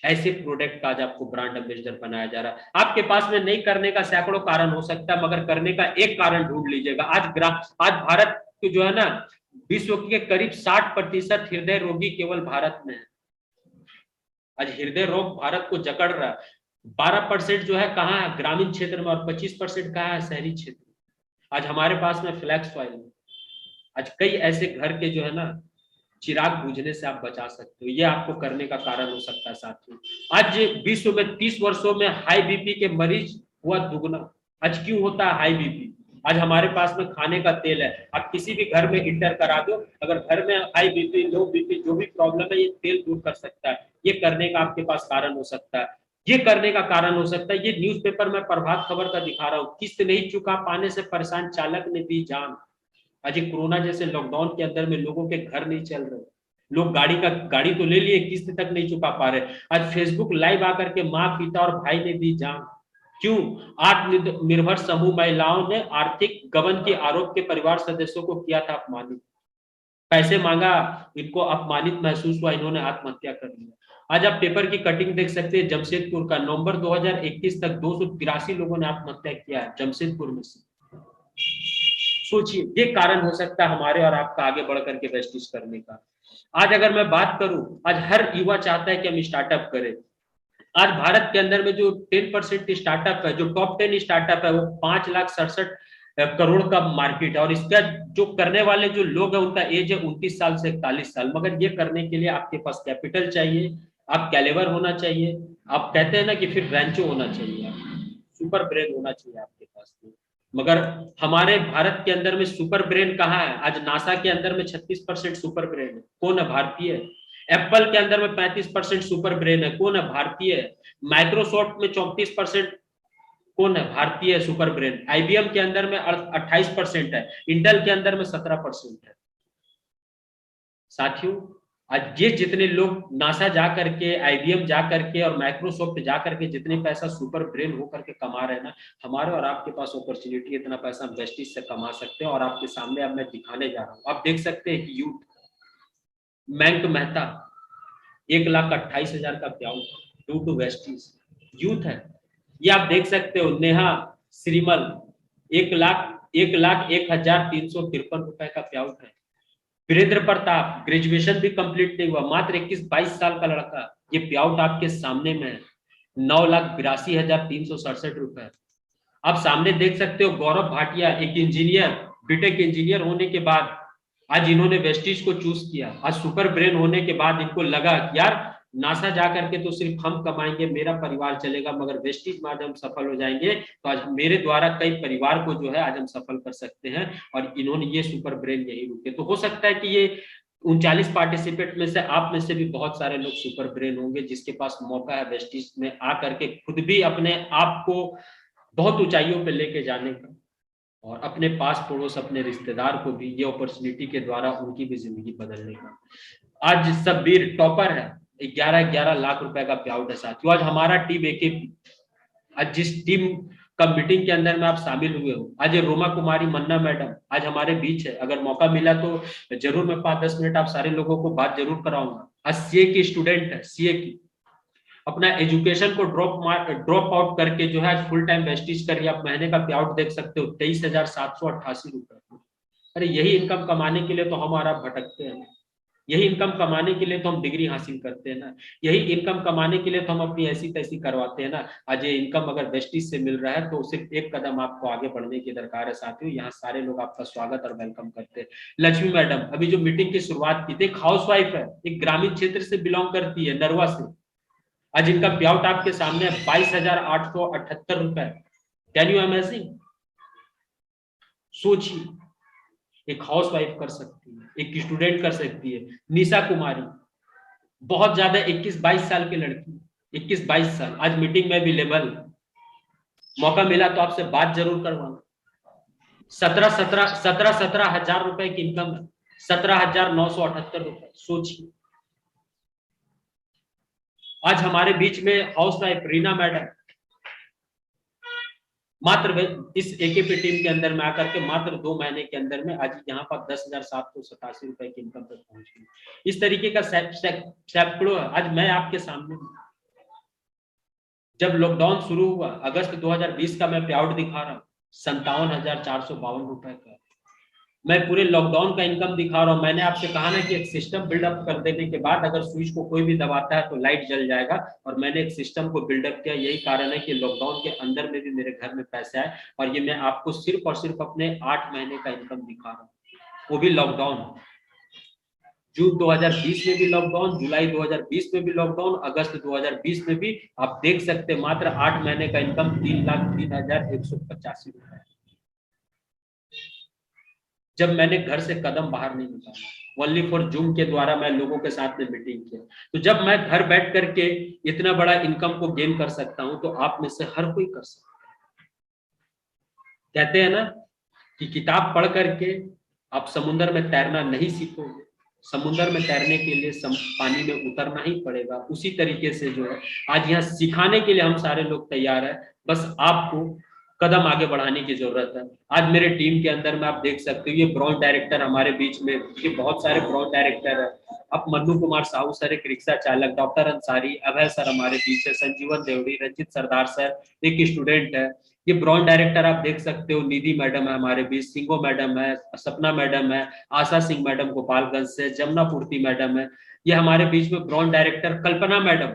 ऐसे प्रोडक्ट का आज आपको ब्रांड एम्बेसडर बनाया जा रहा है। आपके पास में नहीं करने का सैकड़ों कारण हो सकता है, मगर करने का एक कारण ढूंढ लीजिएगा। आज भारत जो है ना, विश्व के करीब 60% हृदय रोगी केवल भारत में है। आज हृदय रोग भारत को जकड़ रहा है। 12% जो है कहाँ है, ग्रामीण क्षेत्र में, और 25% कहाँ है, शहरी क्षेत्र में। आज हमारे पास में फ्लैक्स ऑयल है। आज कई ऐसे घर के जो है ना चिराग बुझने से आप बचा सकते हो, ये आपको करने का कारण हो सकता है साथियों। आज विश्व में 30 वर्षों में हाई बीपी के मरीज हुआ दुगना। आज क्यों होता है हाई बीपी? आज हमारे पास में खाने का तेल है, आप किसी भी घर में इंटर करा दो, अगर घर में हाई बीपी लो बीपी जो भी प्रॉब्लम है, ये तेल दूर कर सकता है। ये करने का आपके पास कारण हो सकता है, ये करने का कारण हो सकता है। ये न्यूज़पेपर में प्रभात खबर का दिखा रहा हूँ, किस्त नहीं चुका पाने से परेशान चालक ने दी जान। आज कोरोना जैसे लॉकडाउन के अंदर में लोगों के घर नहीं चल रहे, लोग गाड़ी तो ले लिए, किस्त तक नहीं चुका पा रहे। आज फेसबुक लाइव आकर के माँ पिता और भाई ने दी जान। क्यों? आत्मनिर्भर समूह महिलाओं ने आर्थिक गबन के आरोप के परिवार सदस्यों को किया था अपमानित, पैसे मांगा, इनको अपमानित महसूस हुआ, इन्होंने आत्महत्या कर लिया। आज आप पेपर की कटिंग देख सकते हैं, जमशेदपुर का नवंबर 2021 तक 283 लोगों ने आत्महत्या किया है जमशेदपुर में से। सोचिए, ये कारण हो सकता है हमारे और आपका आगे बढ़ करके वेस्टिज करने का। आज अगर मैं बात करूं, आज हर युवा चाहता है कि हम स्टार्टअप करें। आज भारत के अंदर में जो 10% स्टार्टअप है, जो टॉप 10 स्टार्टअप है, वो 5,67,000 करोड़ का मार्केट है। और इसका जो करने वाले जो लोग हैं उनका एज है 29 साल से 41 साल। मगर ये करने के लिए आपके पास कैपिटल चाहिए, आप कैलेवर होना चाहिए, आप कहते हैं ना कि फिर रैंचो होना चाहिए, सुपर ब्रेन होना चाहिए आपके पास में। मगर हमारे भारत के अंदर में सुपर ब्रेन कहाँ है? आज नासा के अंदर में 36% सुपर ब्रेन है, कौन है? भारतीय है। एप्पल के अंदर में 35% सुपर ब्रेन है, कौन है? भारतीय है। माइक्रोसॉफ्ट में 34% कौन है? भारतीय है सुपर ब्रेन। आईबीएम के अंदर में 28% है, इंटेल के अंदर में 17% है। साथियों, आज ये जितने लोग नासा जा करके, आईबीएम जा करके और माइक्रोसॉफ्ट जा करके जितने पैसा सुपर ब्रेन हो करके कमा रहे हैं ना, हमारे और आपके पास अपॉर्चुनिटी, इतना पैसा हम वेस्टिज से कमा सकते हैं। और आपके सामने अब मैं दिखाने जा रहा हूँ, आप देख सकते हैं कि यूथ मैंक मेहता 1,28,000 का प्याउट ड्यू टू वेस्टिज, यूथ है। ये आप देख सकते हो, नेहा श्रीमल 1,01,0353 रुपए का प्याउट है। वीरेंद्र प्रताप ग्रेजुएशन भी कंप्लीट नहीं हुआ, मात्र 21-22 साल का लड़का, ये प्याउट आपके सामने में है, 9,82,367 रुपए। आप सामने देख सकते हो गौरव भाटिया, एक इंजीनियर, बीटेक इंजीनियर होने के बाद आज इन्होंने वेस्टिज को चूज किया। आज सुपर ब्रेन होने के बाद इनको लगा कि यार नासा जा करके तो सिर्फ हम कमाएंगे, मेरा परिवार चलेगा, मगर वेस्टिज में आज हम सफल हो जाएंगे तो आज मेरे द्वारा कई परिवार को जो है आज हम सफल कर सकते हैं। और इन्होंने ये सुपर ब्रेन यही रुके। तो हो सकता है कि ये 39 पार्टिसिपेंट में से आप में से भी बहुत सारे लोग सुपर ब्रेन होंगे, जिसके पास मौका है वेस्टिज में आकर के खुद भी अपने आप को बहुत ऊंचाइयों पे लेके जाने का, और अपने पास पड़ोस अपने रिश्तेदार को भी ये अपॉर्चुनिटी के द्वारा उनकी भी जिंदगी बदलने का। आज सब्बीर टॉपर है, 11-11 लाख रुपए का प्याउट है साथियों। आज हमारा टीम एकेपी, आज जिस टीम का मीटिंग के अंदर में आप शामिल हुए हो, आज रोमा कुमारी मन्ना मैडम आज हमारे बीच है। अगर मौका मिला तो जरूर मैं 5-10 मिनट आप सारे लोगों को बात जरूर कराऊंगा। आज सीए की स्टूडेंट है, सीए की, अपना एजुकेशन को ड्रॉप आउट करके जो है फुल टाइम वेस्टिज कर रही है। आप महीने का पे आउट देख सकते हो 23,788 रुपए। अरे यही इनकम कमाने के लिए तो हम और आप भटकते हैं, यही इनकम कमाने के लिए तो हम डिग्री हासिल करते हैं ना, यही इनकम कमाने के लिए तो हम अपनी ऐसी तैसी करवाते हैं ना। आज ये इनकम अगर वेस्टिज से मिल रहा है तो सिर्फ एक कदम आपको आगे बढ़ने की दरकार है साथियों। यहाँ सारे लोग आपका स्वागत और वेलकम करते हैं। लक्ष्मी मैडम अभी जो मीटिंग की शुरुआत की थी, एक हाउस वाइफ है, एक ग्रामीण क्षेत्र से बिलोंग करती है, नरवा से। आज इनका पे आउट आपके सामने 22,878 रुपए। Can you imagine? सोचिए, एक हाउस वाइफ कर सकती है, एक स्टूडेंट कर सकती है। निशा कुमारी बहुत ज्यादा 21-22 साल की लड़की, 21-22 साल, आज मीटिंग में अवेलेबल। मौका मिला तो आपसे बात जरूर करवाना। 17 हजार रुपए की इनकम है, 17,978 रुपए। सोचिए, आज हमारे बीच में हाउस वाइफ रीना मैडम मात्र इस एकेपी टीम के अंदर में आकर के मात्र 2 महीने के अंदर में आज यहाँ पर 10,787 रुपए की इनकम तक पहुंच गई। इस तरीके का सैकड़ों है। आज मैं आपके सामने, जब लॉकडाउन शुरू हुआ अगस्त 2020 का मैं पे आउट दिखा रहा हूँ 57,452 रुपए का। मैं पूरे लॉकडाउन का इनकम दिखा रहा हूँ। मैंने आपसे कहा ना कि एक सिस्टम बिल्डअप कर देने के बाद अगर स्विच को कोई भी दबाता है तो लाइट जल जाएगा, और मैंने एक सिस्टम को बिल्डअप किया। यही कारण है कि लॉकडाउन के अंदर में भी मेरे घर में पैसे आए, और ये मैं आपको सिर्फ और सिर्फ अपने 8 महीने का इनकम दिखा रहा हूँ, वो भी लॉकडाउन। जून 2020 में भी लॉकडाउन, जुलाई 2020 में भी लॉकडाउन, अगस्त 2020 में भी। आप देख सकते हैं मात्र 8 महीने का इनकम 3,03,185 रुपए। जब मैंने घर से कदम बाहर नहीं निकाला, ओनली फॉर जूम के द्वारा मैं लोगों के साथ में मीटिंग किया, तो जब मैं घर बैठ करके इतना बड़ा इनकम को गेन कर सकता हूं तो आप में से हर कोई कर सकता है। कहते हैं ना कि किताब पढ़ करके आप समुद्र में तैरना नहीं सीखोगे, समुद्र में तैरने के लिए पानी में उतरना ही पड़ेगा। उसी तरीके से जो है आज यहाँ सिखाने के लिए हम सारे लोग तैयार है, बस आपको कदम आगे बढ़ाने की जरूरत है। आज मेरे टीम के अंदर में आप देख सकते हो ये ब्रांच डायरेक्टर हमारे बीच में, ये बहुत सारे ब्रांच डायरेक्टर है। अब मन्नू कुमार साहू सर एक रिक्शा चालक, डॉक्टर अंसारी, अभय सर हमारे बीच है, संजीवन देवड़ी, रंजित सरदार सर एक स्टूडेंट है। ये ब्रांच डायरेक्टर आप देख सकते हो, निधि मैडम है हमारे बीच, सिंगो मैडम है, सपना मैडम है, आशा सिंह मैडम गोपालगंज से, जमुना पूर्ति मैडम है। ये हमारे बीच में ब्रांच डायरेक्टर कल्पना मैडम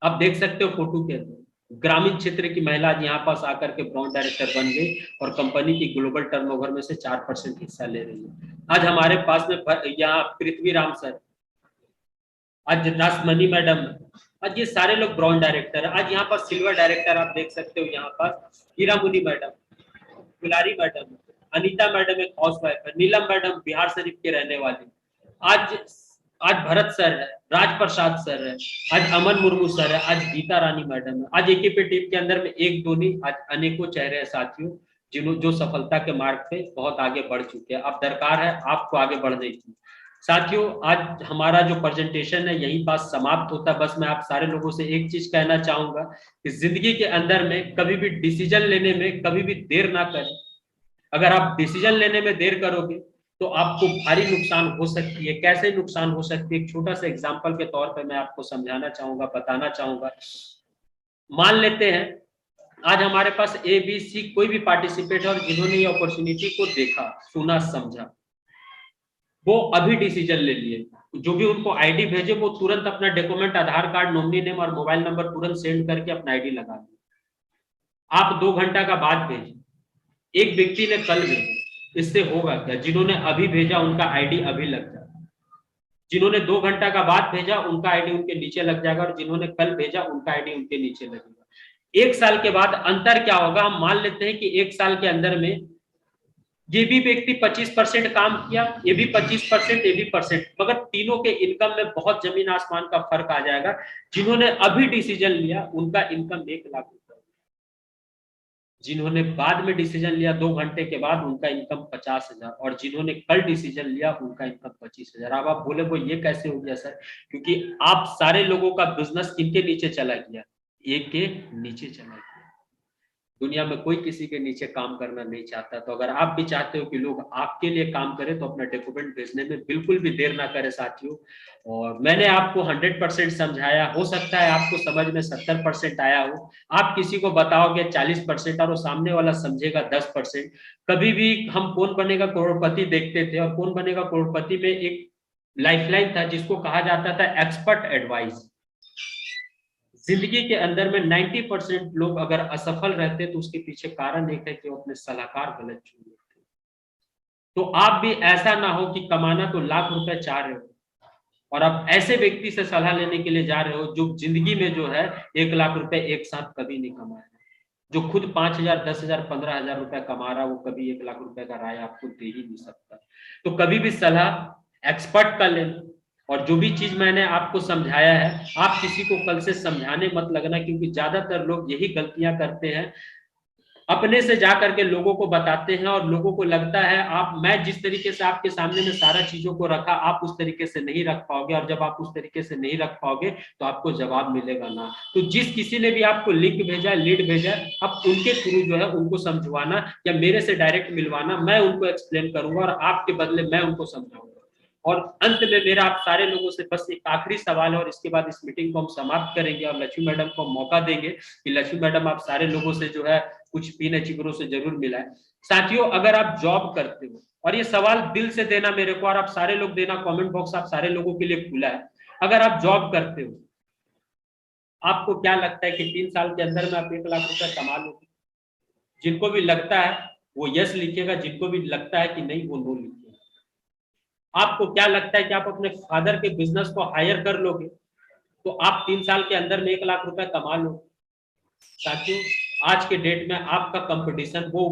आप देख सकते हो फोटो के अंदर। ग्रामीण क्षेत्र की महिला आज यहाँ पास आकर के ब्रांच डायरेक्टर बन गई और कंपनी की ग्लोबल टर्नओवर में से 4% हिस्सा ले रही है। आज हमारे पास में यहाँ पृथ्वी राम सर, आज रासमणी मैडम, आज ये सारे लोग ब्रांच डायरेक्टर है। आज यहाँ पर सिल्वर डायरेक्टर आप देख सकते हो, यहाँ पर हीरा Muni madam, Kulhari madam, Anita madam एक हाउस वाइफ है, नीलम मैडम बिहार शरीफ के रहने वाली। आज आज भरत सर है, राज प्रसाद सर है, आज अमन मुर्मू सर है, आज गीता रानी मैडम है। आज एकेपी टीम के अंदर में एक दो नहीं, आज अनेकों चेहरे हैं साथियों जो सफलता के मार्ग पे बहुत आगे बढ़ चुके हैं। अब दरकार है आपको आगे बढ़ने की। साथियों आज हमारा जो प्रेजेंटेशन है यही बात समाप्त होता है। बस मैं आप सारे लोगों से एक चीज कहना चाहूंगा कि जिंदगी के अंदर में कभी भी डिसीजन लेने में कभी भी देर ना करें। अगर आप डिसीजन लेने में देर करोगे तो आपको भारी नुकसान हो सकती है। कैसे नुकसान हो सकती है, एक छोटा सा एग्जांपल के तौर पे मैं आपको समझाना चाहूंगा, बताना चाहूंगा। मान लेते हैं आज हमारे पास ए बी सी कोई भी पार्टिसिपेट और जिन्होंने ये अपॉर्चुनिटी को देखा, सुना, समझा, वो अभी डिसीजन ले लिए। जो भी उनको आईडी भेजे वो तुरंत अपना डॉक्यूमेंट, आधार कार्ड, नॉमिनी नेम और मोबाइल नंबर तुरंत सेंड करके अपना आईडी लगा दिए। आप 2 घंटा का बाद भेजे, एक व्यक्ति ने कल भेजा, इससे होगा क्या? जिन्होंने अभी भेजा उनका आईडी अभी लग जाएगा, जिन्होंने 2 घंटा का बाद भेजा उनका आईडी उनके नीचे लग जाएगा, और जिन्होंने कल भेजा उनका आईडी उनके नीचे लगेगा। 1 साल के बाद अंतर क्या होगा? हम मान लेते हैं कि 1 साल के अंदर में ये भी व्यक्ति 25% काम किया, ये भी 25%, ये भी %, मगर तीनों के इनकम में बहुत जमीन आसमान का फर्क आ जाएगा। जिन्होंने अभी डिसीजन लिया उनका इनकम 1 लाख रुपए, जिन्होंने बाद में डिसीजन लिया 2 घंटे के बाद उनका इनकम 50,000, और जिन्होंने कल डिसीजन लिया उनका इनकम 25,000। अब आप बोले वो ये कैसे हो गया सर? क्योंकि आप सारे लोगों का बिजनेस किनके नीचे चला गया? एक के नीचे चला गया। दुनिया में कोई किसी के नीचे काम करना नहीं चाहता। तो अगर आप भी चाहते हो कि लोग आपके लिए काम करें तो अपना डॉक्यूमेंट भेजने में बिल्कुल भी देर ना करें साथियों। और मैंने आपको 100% समझाया, हो सकता है आपको समझ में 70% आया हो, आप किसी को बताओगे 40% और वो सामने वाला समझेगा 10%। कभी भी हम कौन बनेगा करोड़पति देखते थे, और कौन बनेगा करोड़पति में एक लाइफलाइन था जिसको कहा जाता था एक्सपर्ट एडवाइस। जिंदगी के अंदर में 90% लोग अगर असफल रहते तो उसके पीछे कारण एक है कि वो अपने सलाहकार गलत चुन लेते। तो आप भी ऐसा ना हो कि कमाना तो लाख रुपए चाह रहे हो और आप ऐसे व्यक्ति से सलाह लेने के लिए जा रहे हो जो जिंदगी में जो है 1 लाख रुपए एक साथ कभी नहीं कमाया, जो खुद 5,000, 10,000, 15,000 रुपए कमा रहा, वो कभी 1 लाख रुपए का राय आपको दे ही नहीं सकता। तो कभी भी सलाह एक्सपर्ट का लेना। और जो भी चीज मैंने आपको समझाया है, आप किसी को कल से समझाने मत लगना, क्योंकि ज्यादातर लोग यही गलतियां करते हैं, अपने से जा करके लोगों को बताते हैं और लोगों को लगता है आप, मैं जिस तरीके से आपके सामने में सारा चीजों को रखा आप उस तरीके से नहीं रख पाओगे, और जब आप उस तरीके से नहीं रख पाओगे तो आपको जवाब मिलेगा ना। तो जिस किसी ने भी आपको लिंक भेजा, लीड भेजा, आप उनके थ्रू जो है उनको समझवाना या मेरे से डायरेक्ट मिलवाना, मैं उनको एक्सप्लेन करूंगा और आपके बदले मैं उनको समझाऊंगा। और अंत में मेरा आप सारे लोगों से बस एक आखिरी सवाल है और इसके बाद इस मीटिंग को हम समाप्त करेंगे और लक्ष्मी मैडम को मौका देंगे कि लक्ष्मी मैडम आप सारे लोगों से जो है कुछ पीने चिगरों से जरूर मिलाए। साथियों, अगर आप जॉब करते हो, और ये सवाल दिल से देना मेरे को, और आप सारे लोग देना, कमेंट बॉक्स आप सारे लोगों के लिए खुला है, अगर आप जॉब करते हो, आपको क्या लगता है कि 3 साल के अंदर में आप 1 लाख रुपए कमा लोगे? जिनको भी लगता है वो यस लिखेगा, जिनको भी लगता है कि नहीं वो नो लिखेगा। आपको क्या लगता है कि आप अपने फादर के बिजनेस को हायर कर लोगे तो आप 3 साल के अंदर में 1 लाख रुपए कमा लोगे? साथियों, आज के डेट में आपका कंपटीशन वो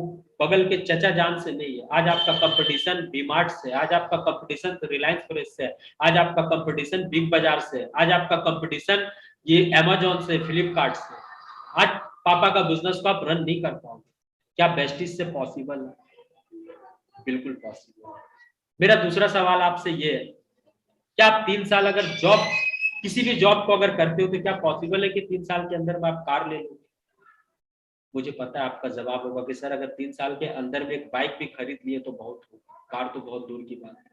बगल के चचा जान से नहीं है, आज आपका कंपटीशन डीमार्ट से, आज आपका कंपटीशन रिलायंस फ्रेश से, आज आपका कंपटीशन बिग बाजार से, आज आपका कंपटीशन ये अमेजोन से, फ्लिपकार्ट से। आज पापा का बिजनेस को आप रन नहीं कर पाओगे। क्या बेस्टीज से पॉसिबल है? बिल्कुल पॉसिबल है। मेरा दूसरा सवाल आपसे ये है, क्या आप 3 साल अगर जॉब, किसी भी जॉब को अगर करते हो तो क्या पॉसिबल है कि 3 साल के अंदर में आप कार ले लो? मुझे पता है आपका जवाब होगा कि सर अगर 3 साल के अंदर में एक बाइक भी खरीद लिए तो बहुत होगा, कार तो बहुत दूर की बात है।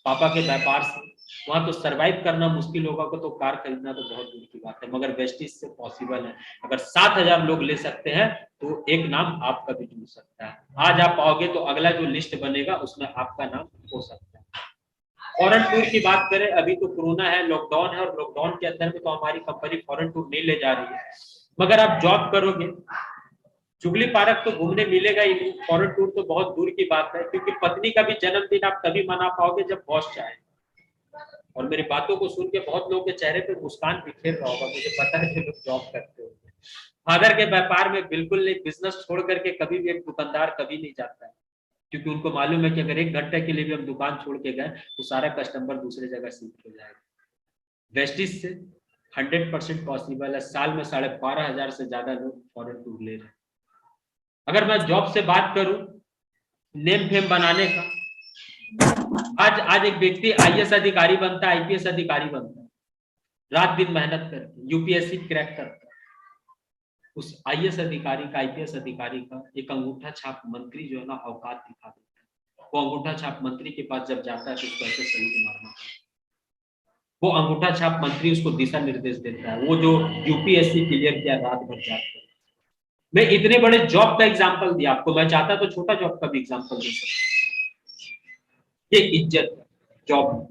पापा के व्यापार से वहां तो सरवाइव करना मुश्किल होगा, तो कार खरीदना तो बहुत दूर की बात है, मगर वेस्टिज से पॉसिबल है। अगर 7,000 लोग ले सकते हैं तो एक नाम आपका भी जुड़ सकता है। आज आप आओगे तो अगला जो लिस्ट बनेगा उसमें आपका नाम हो सकता है। फॉरेन टूर की बात करें, अभी तो कोरोना है, लॉकडाउन है, और लॉकडाउन के अंदर में तो हमारी कंपनी फॉरेन टूर नहीं ले जा रही है, मगर आप जॉब करोगे, जुगली पार्क तो घूमने मिलेगा ही नहीं, फॉरेन टूर तो बहुत दूर की बात है, क्योंकि पत्नी का भी जन्मदिन आप तभी मना पाओगे जब बॉस चाहे। और मेरी बातों को सुन के बहुत लोगों के चेहरे पे मुस्कान बिखेर रहा होगा, मुझे पता है कि लोग जॉब करते हो। फादर के व्यापार में बिल्कुल नहीं, बिजनेस छोड़ करके कभी भी एक दुकानदार कभी नहीं जाता है, क्योंकि उनको मालूम है कि अगर 1 घंटे के लिए भी हम दुकान छोड़ के गए तो सारा कस्टमर दूसरी जगह शिफ्ट हो जाएगा। वेस्टिज से 100% पॉसिबल है, साल में 12,500 से ज्यादा लोग फॉरेन टूर ले रहे हैं। अगर मैं जॉब से बात करूं, नेम फेम बनाने का, आज आज एक व्यक्ति आईएएस अधिकारी बनता है, आईपीएस अधिकारी बनता है, रात दिन मेहनत करके यूपीएससी क्रैक करता है। उस आईएएस अधिकारी का, आईपीएस अधिकारी का एक अंगूठा छाप मंत्री जो है ना औकात दिखा देता है। वो अंगूठा छाप मंत्री के पास जब जाता है तो उसको ऐसे सलूट मारना, वो अंगूठा छाप मंत्री उसको दिशा निर्देश देता है, वो जो यूपीएससी क्लियर किया रात भर जाकर। मैं इतने बड़े जॉब का एग्जाम्पल दिया आपको, मैं चाहता तो छोटा जॉब का भी एग्जाम्पल दे सकता। ये इज्जत जॉब में,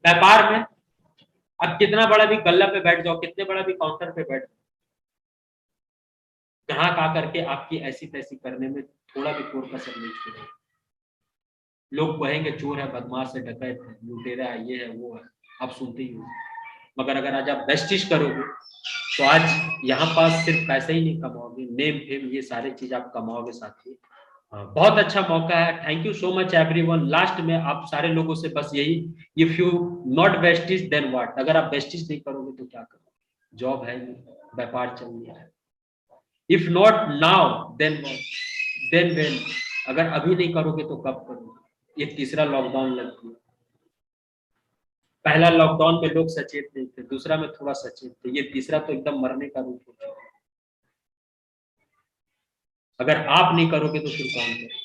व्यापार में आप कितना बड़ा भी गल्ला पे बैठ जाओ, कितने बड़ा भी काउंटर पे बैठ जाओ, ग्राहक आकर के आपकी ऐसी तैसी करने में थोड़ा भी कोर कसर नहीं छोड़ेगा। लोग कहेंगे चोर है, बदमाश है, डकैत है, लुटेरा है, ये है वो है, आप सुनते ही हो। मगर अगर आज आप बेस्टिश करोगे तो आज यहाँ पास सिर्फ पैसे ही नहीं कमाओगे, नेम फेम ये सारे चीज आप कमाओगे साथी। बहुत अच्छा मौका है। Thank you so much everyone. Last में आप सारे लोगों से बस यही, if you not bestish then what, अगर आप बेस्टिश नहीं करोगे तो क्या करोगे? जॉब है नहीं, व्यापार चल रहा है। If not now then what, then when, अगर अभी नहीं करोगे तो कब करोगे? ये तीसरा लॉकडाउन लग गया। पहला लॉकडाउन में लोग सचेत नहीं थे, दूसरा में थोड़ा सचेत थे, ये तीसरा तो एकदम मरने का रूप हो चुका है। अगर आप नहीं करोगे तो फिर कौन करेगा?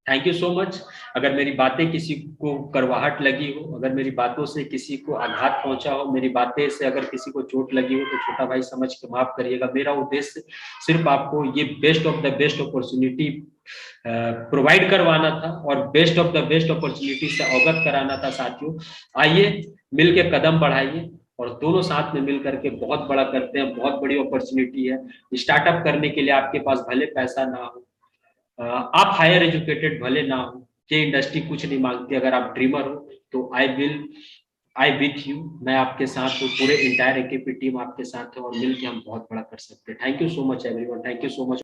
Thank you so much. अगर मेरी बातें किसी को करवाहट लगी हो, अगर मेरी बातों से किसी को आघात पहुंचा हो, मेरी बातें से अगर किसी को चोट लगी हो, तो छोटा भाई समझ के माफ करिएगा। मेरा उद्देश्य सिर्फ आपको ये best of the best opportunity provide करवाना था और best of the best opportunity से अवगत कराना था। साथियों, आइए मिलके कदम बढ़ाइए और दोनों साथ में मिल करके बहुत बड़ा करते हैं। बहुत बड़ी अपॉर्चुनिटी है। स्टार्टअप करने के लिए आपके पास भले पैसा ना हो, आप हायर एजुकेटेड भले ना हो, ये इंडस्ट्री कुछ नहीं मांगती, अगर आप ड्रीमर हो तो आई विथ यू, मैं आपके साथ हूँ, पूरे इंटायर एकेपी टीम आपके साथ है और मिलकर हम बहुत बड़ा कर सकते हैं। Thank you so much everyone, thank you so much.